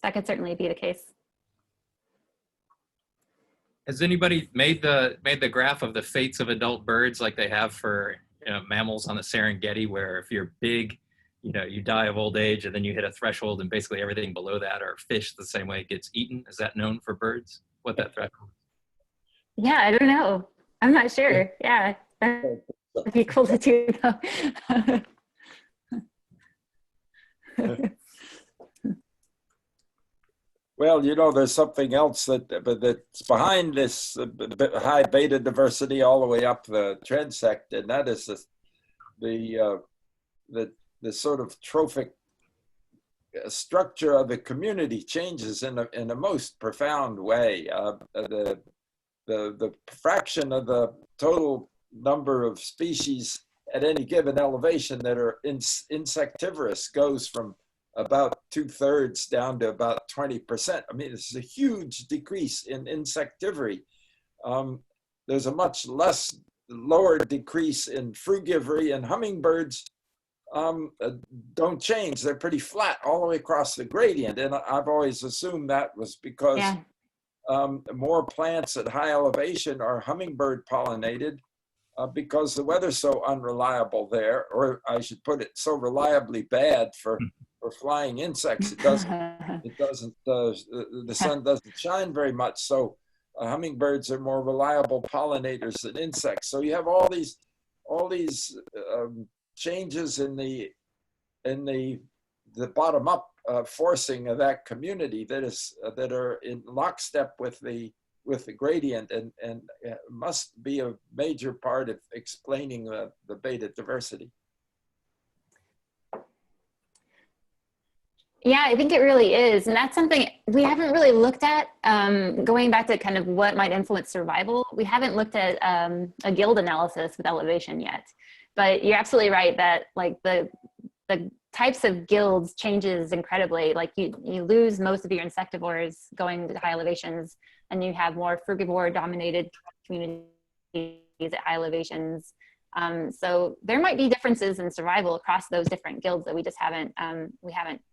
that could certainly be the case. Has anybody made the graph of the fates of adult birds like they have for mammals on the Serengeti, where if you're big, you die of old age, and then you hit a threshold, and basically everything below that, or fish the same way, gets eaten? Is that known for birds, what that threshold is? Yeah, I don't know. I'm not sure. Yeah, that'd be cool to do though. Well, there's something else that's behind this high beta diversity all the way up the transect, and that is the sort of trophic structure of the community changes in a most profound way. The fraction of the total number of species at any given elevation that are insectivorous goes from about 2/3 down to about 20%. I mean, it's a huge decrease in insectivory. There's a much lower decrease in frugivory, and hummingbirds don't change. They're pretty flat all the way across the gradient. And I've always assumed that was because more plants at high elevation are hummingbird pollinated because the weather's so unreliable there, or I should put it, so reliably bad for flying insects. The sun doesn't shine very much, so hummingbirds are more reliable pollinators than insects. So you have all these changes in the bottom up forcing of that community that are in lockstep with the gradient, and must be a major part of explaining the beta diversity. Yeah, I think it really is. And that's something we haven't really looked at, going back to kind of what might influence survival. We haven't looked at a guild analysis with elevation yet. But you're absolutely right that like the types of guilds changes incredibly. Like you lose most of your insectivores going to high elevations, and you have more frugivore dominated communities at high elevations. So there might be differences in survival across those different guilds that we just haven't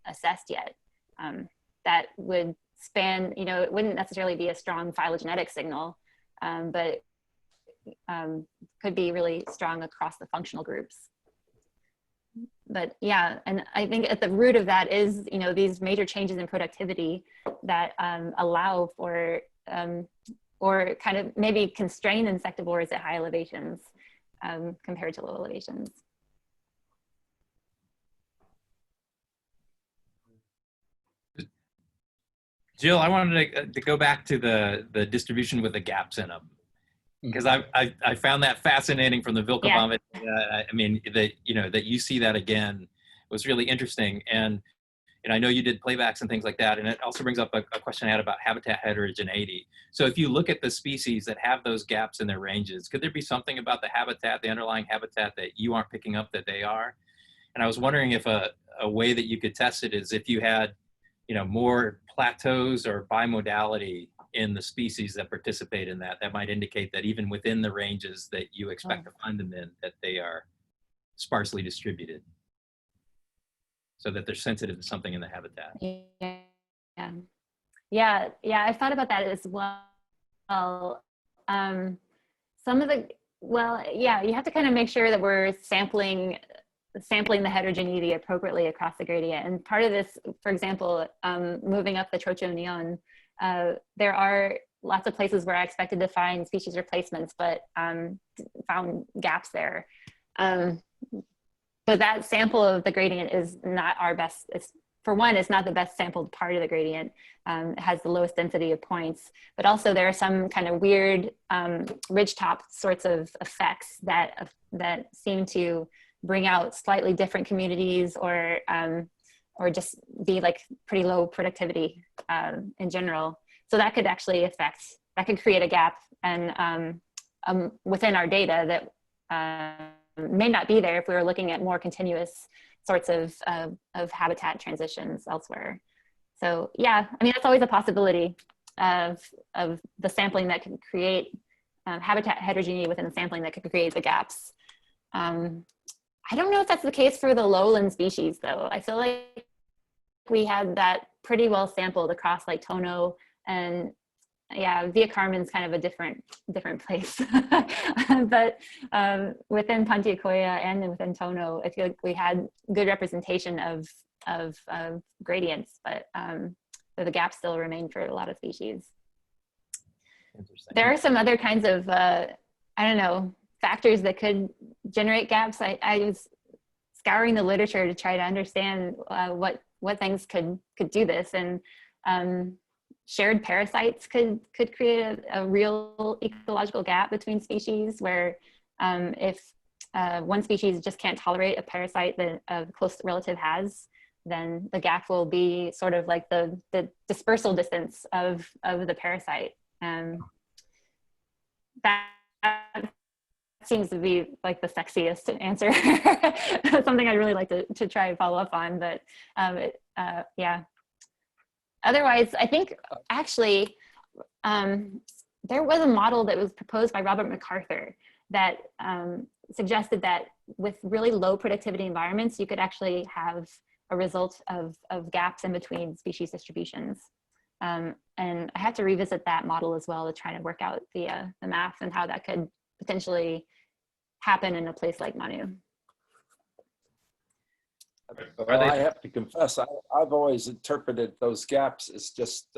assessed yet. That would span, it wouldn't necessarily be a strong phylogenetic signal, but could be really strong across the functional groups. but yeah, and I think at the root of that is, you know, these major changes in productivity that allow for or kind of maybe constrain insectivores at high elevations compared to low elevations. Jill, I wanted to go back to the distribution with the gaps in them, because I found that fascinating from the Vilcabamba. I mean, that, you know, that you see that again was really interesting. And I know you did playbacks and things like that. And it also brings up a question I had about habitat heterogeneity. So if you look at the species that have those gaps in their ranges, could there be something about the habitat, the underlying habitat, that you aren't picking up that they are? And I was wondering if a way that you could test it is if you had, you know, more plateaus or bimodality in the species that participate in that, that might indicate that even within the ranges that you expect to find them in, that they are sparsely distributed, so that they're sensitive to something in the habitat. Yeah, I thought about that as well. Some of the, well, yeah, you have to kind of make sure that we're sampling the heterogeneity appropriately across the gradient. And part of this, for example, moving up the Trocho Neon, there are lots of places where I expected to find species replacements, but found gaps there. But that sample of the gradient is not our best. For one, it's not the best sampled part of the gradient. It has the lowest density of points, but also there are some kind of weird ridgetop sorts of effects that seem to bring out slightly different communities, or just be like pretty low productivity in general. So that could actually that could create a gap and within our data that may not be there if we were looking at more continuous sorts of habitat transitions elsewhere. So yeah, I mean, that's always a possibility of the sampling that can create habitat heterogeneity within the sampling that could create the gaps. I don't know if that's the case for the lowland species though. I feel like we had that pretty well sampled across like Tono, and yeah, Via Carmen's kind of a different place. But within Pantiacoya and within Tono, I feel like we had good representation of gradients, but the gaps still remain for a lot of species. There are some other kinds of, I don't know, factors that could generate gaps. I was scouring the literature to try to understand what things could do this, and shared parasites could create a real ecological gap between species, where if one species just can't tolerate a parasite that a close relative has, then the gap will be sort of like the dispersal distance of the parasite. That seems to be like the sexiest answer. Something I'd really like to try and follow up on, but yeah. Otherwise, I think actually there was a model that was proposed by Robert MacArthur that suggested that with really low productivity environments, you could actually have a result of gaps in between species distributions. And I had to revisit that model as well to try to work out the math and how that could potentially happen in a place like Manu. Well, I have to confess, I've always interpreted those gaps as just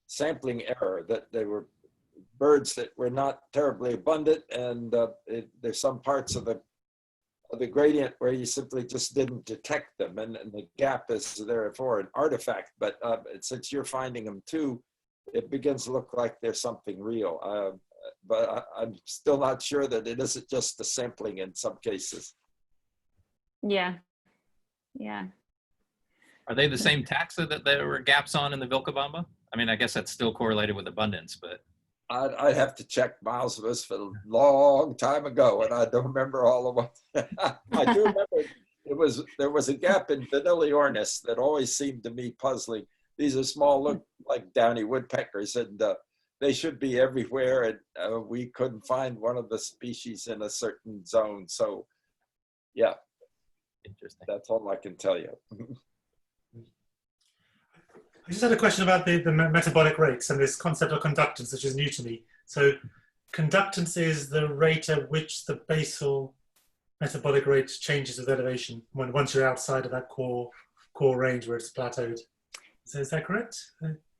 sampling error, that they were birds that were not terribly abundant, and there's some parts of the gradient where you simply just didn't detect them, and the gap is therefore an artifact. But since you're finding them too, it begins to look like there's something real. But I'm still not sure that it isn't just the sampling in some cases. Yeah. Are they the same taxa that there were gaps on in the Vilcabamba? I mean, I guess that's still correlated with abundance, but. I'd have to check Miles of us for a long time ago, and I don't remember all of them. I do remember there was a gap in Vanilliornis that always seemed to me puzzling. These are small, look like downy woodpeckers, and they should be everywhere, and we couldn't find one of the species in a certain zone. So, yeah. Interesting. That's all I can tell you. I just had a question about the metabolic rates and this concept of conductance, which is new to me. So conductance is the rate at which the basal metabolic rate changes with elevation once you're outside of that core range where it's plateaued. Is that correct?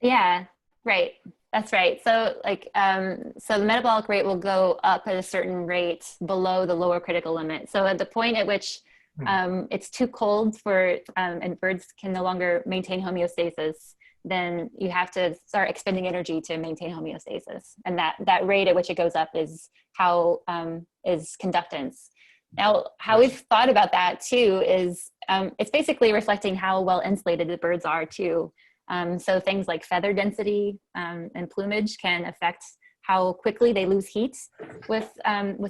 Yeah, right. That's right. So like, so the metabolic rate will go up at a certain rate below the lower critical limit. So at the point at which it's too cold for, and birds can no longer maintain homeostasis, then you have to start expending energy to maintain homeostasis. And that rate at which it goes up is how, is conductance. Now, how we've thought about that too is it's basically reflecting how well insulated the birds are too. So things like feather density and plumage can affect how quickly they lose heat with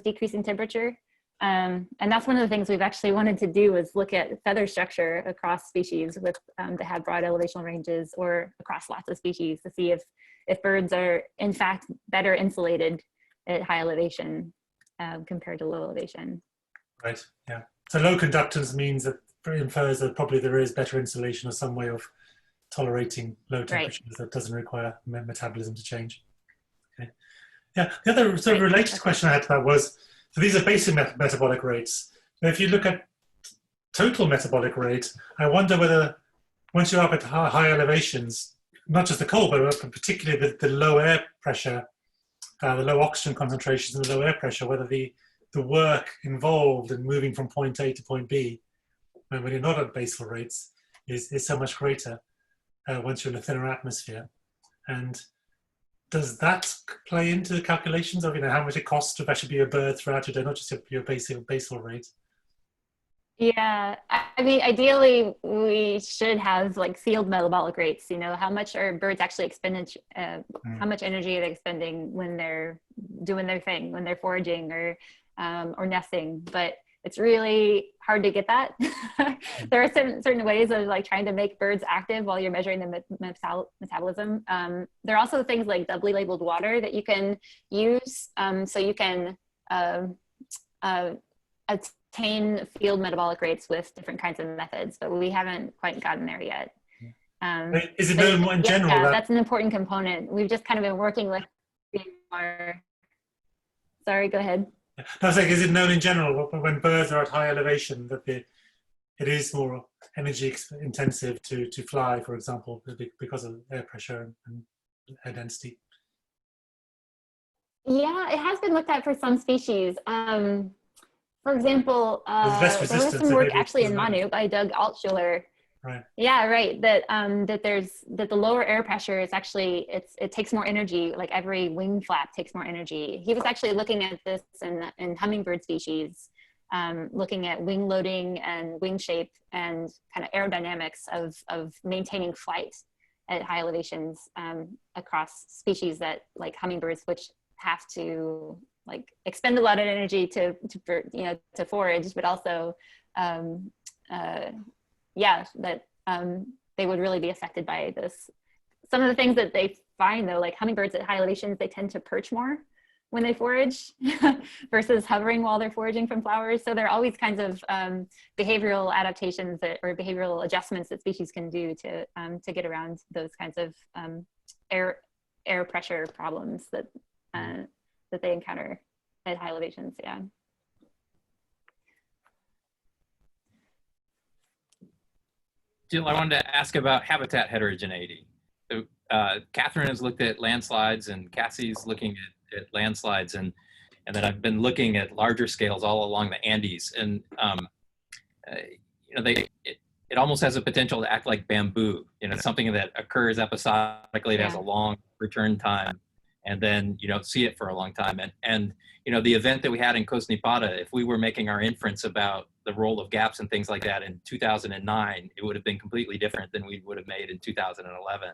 decreasing temperature. And that's one of the things we've actually wanted to do is look at feather structure across species with that have broad elevational ranges or across lots of species to see if birds are in fact better insulated at high elevation compared to low elevation. Right, yeah. So low conductance means that infers that probably there is better insulation or some way of tolerating low temperatures that doesn't require metabolism to change. Okay. Yeah, the other sort of related question I had to that was, so these are basic metabolic rates. Now, if you look at total metabolic rate, I wonder whether once you're up at high elevations, not just the cold, but particularly the low air pressure, the low oxygen concentrations and the low air pressure, whether the work involved in moving from point A to point B, when you're not at basal rates, is so much greater once you're in a thinner atmosphere. And does that play into the calculations of how much it costs to actually be a bird throughout your day, not just your basal rate? Yeah, I mean, ideally, we should have like field metabolic rates. How much are birds actually expending? How much energy are they expending when they're doing their thing, when they're foraging or nesting? But it's really hard to get that. There are certain ways of like trying to make birds active while you're measuring the metabolism. There are also things like doubly labeled water that you can use, so you can attain field metabolic rates with different kinds of methods, but we haven't quite gotten there yet. Is it known in general? Yeah, that's an important component. We've just kind of been working with sorry, go ahead. I was like, is it known in general when birds are at high elevation that it is more energy intensive to fly, for example, because of air pressure and air density? Yeah, it has been looked at for some species. For example, there was some work actually in Manu by Doug Altschuler. Right. Yeah, right. That that the lower air pressure is actually it takes more energy. Like every wing flap takes more energy. He was actually looking at this in hummingbird species, looking at wing loading and wing shape and kind of aerodynamics of maintaining flight at high elevations across species that like hummingbirds, which have to like expend a lot of energy to forage, but also that they would really be affected by this. Some of the things that they find though, like hummingbirds at high elevations, they tend to perch more when they forage versus hovering while they're foraging from flowers. So there are always kinds of behavioral adaptations or behavioral adjustments that species can do to get around those kinds of air pressure problems that they encounter at high elevations. Yeah. Jill, I wanted to ask about habitat heterogeneity. So Catherine has looked at landslides and Cassie's looking at landslides, and then I've been looking at larger scales all along the Andes, and it almost has a potential to act like bamboo, something that occurs episodically, it has a long return time, and then you don't see it for a long time. And the event that we had in Kosnipata, if we were making our inference about the role of gaps and things like that in 2009, it would have been completely different than we would have made in 2011.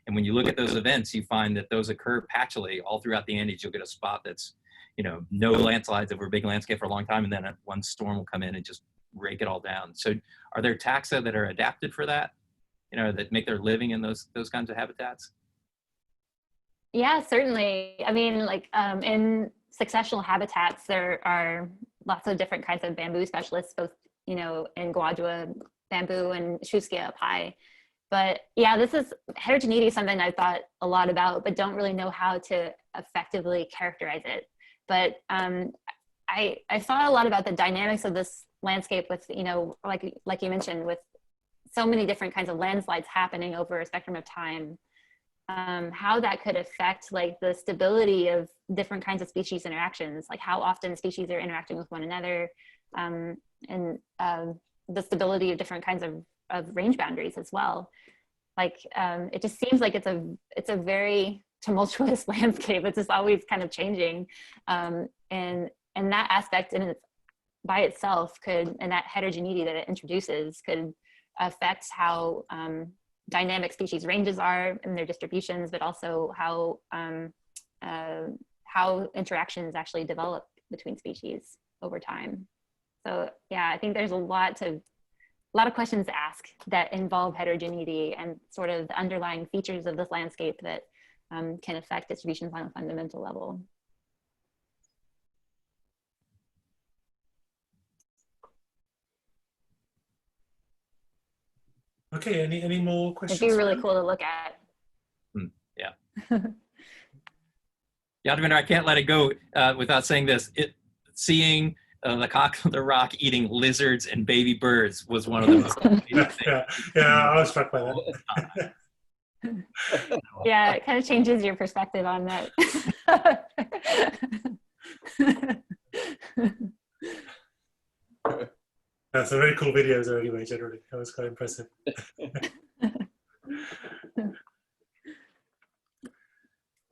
And when you look at those events, you find that those occur patchily all throughout the Andes. You'll get a spot that's, no landslides over a big landscape for a long time, and then one storm will come in and just rake it all down. So are there taxa that are adapted for that, that make their living in those kinds of habitats? Yeah, certainly. I mean, like in successional habitats, there are lots of different kinds of bamboo specialists, both, in Guadua bamboo and Shuskia up high. But yeah, this is heterogeneity is something I've thought a lot about, but don't really know how to effectively characterize it. But I thought a lot about the dynamics of this landscape with, you know, like you mentioned, with so many different kinds of landslides happening over a spectrum of time, how that could affect like the stability of different kinds of species interactions, like how often species are interacting with one another, and the stability of different kinds of range boundaries as well. Like it just seems like it's a very tumultuous landscape. It's just always kind of changing, and that aspect by itself could, and that heterogeneity that it introduces could affect how dynamic species ranges are and their distributions, but also how interactions actually develop between species over time. So yeah, I think there's a lot of questions to ask that involve heterogeneity and sort of the underlying features of this landscape that can affect distributions on a fundamental level. Okay, any more questions? It'd be really cool to look at. Yeah. Yadvinder, I can't let it go without saying this. Seeing the cock of the rock eating lizards and baby birds was one of the most amazing things. Yeah, I was struck by that. Yeah, it kind of changes your perspective on that. That's a very cool videos anyway, generally. That was quite impressive.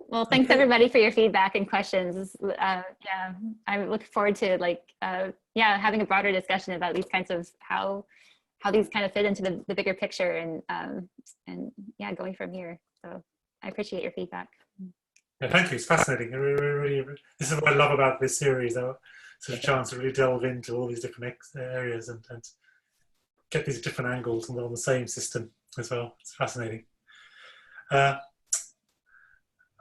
Well, thanks everybody for your feedback and questions. Yeah, I look forward to having a broader discussion about these kinds of how these kind of fit into the bigger picture and yeah, going from here. So I appreciate your feedback. Yeah, thank you. It's fascinating. Really, this is what I love about this series. Sort of chance to really delve into all these different areas and get these different angles on the same system as well. It's fascinating.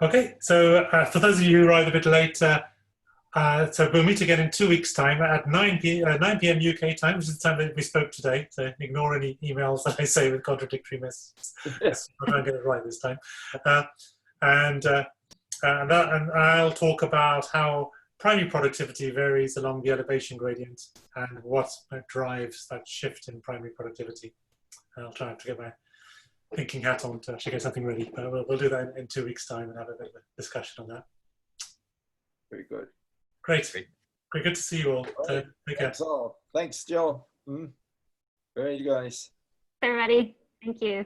Okay, so for those of you who arrived a bit late, so we'll meet again in 2 weeks' time at 9 p.m. UK time, which is the time that we spoke today. So ignore any emails that I say with contradictory messages. I'll try and get it right this time. And I'll talk about how primary productivity varies along the elevation gradient and what drives that shift in primary productivity. And I'll try to get my thinking hat on to actually get something ready, but we'll do that in 2 weeks' time and have a bit of a discussion on that. Very good. Great. Good to see you all. Right. Take care. That's all. Thanks, Jill. Very nice. Everybody, thank you.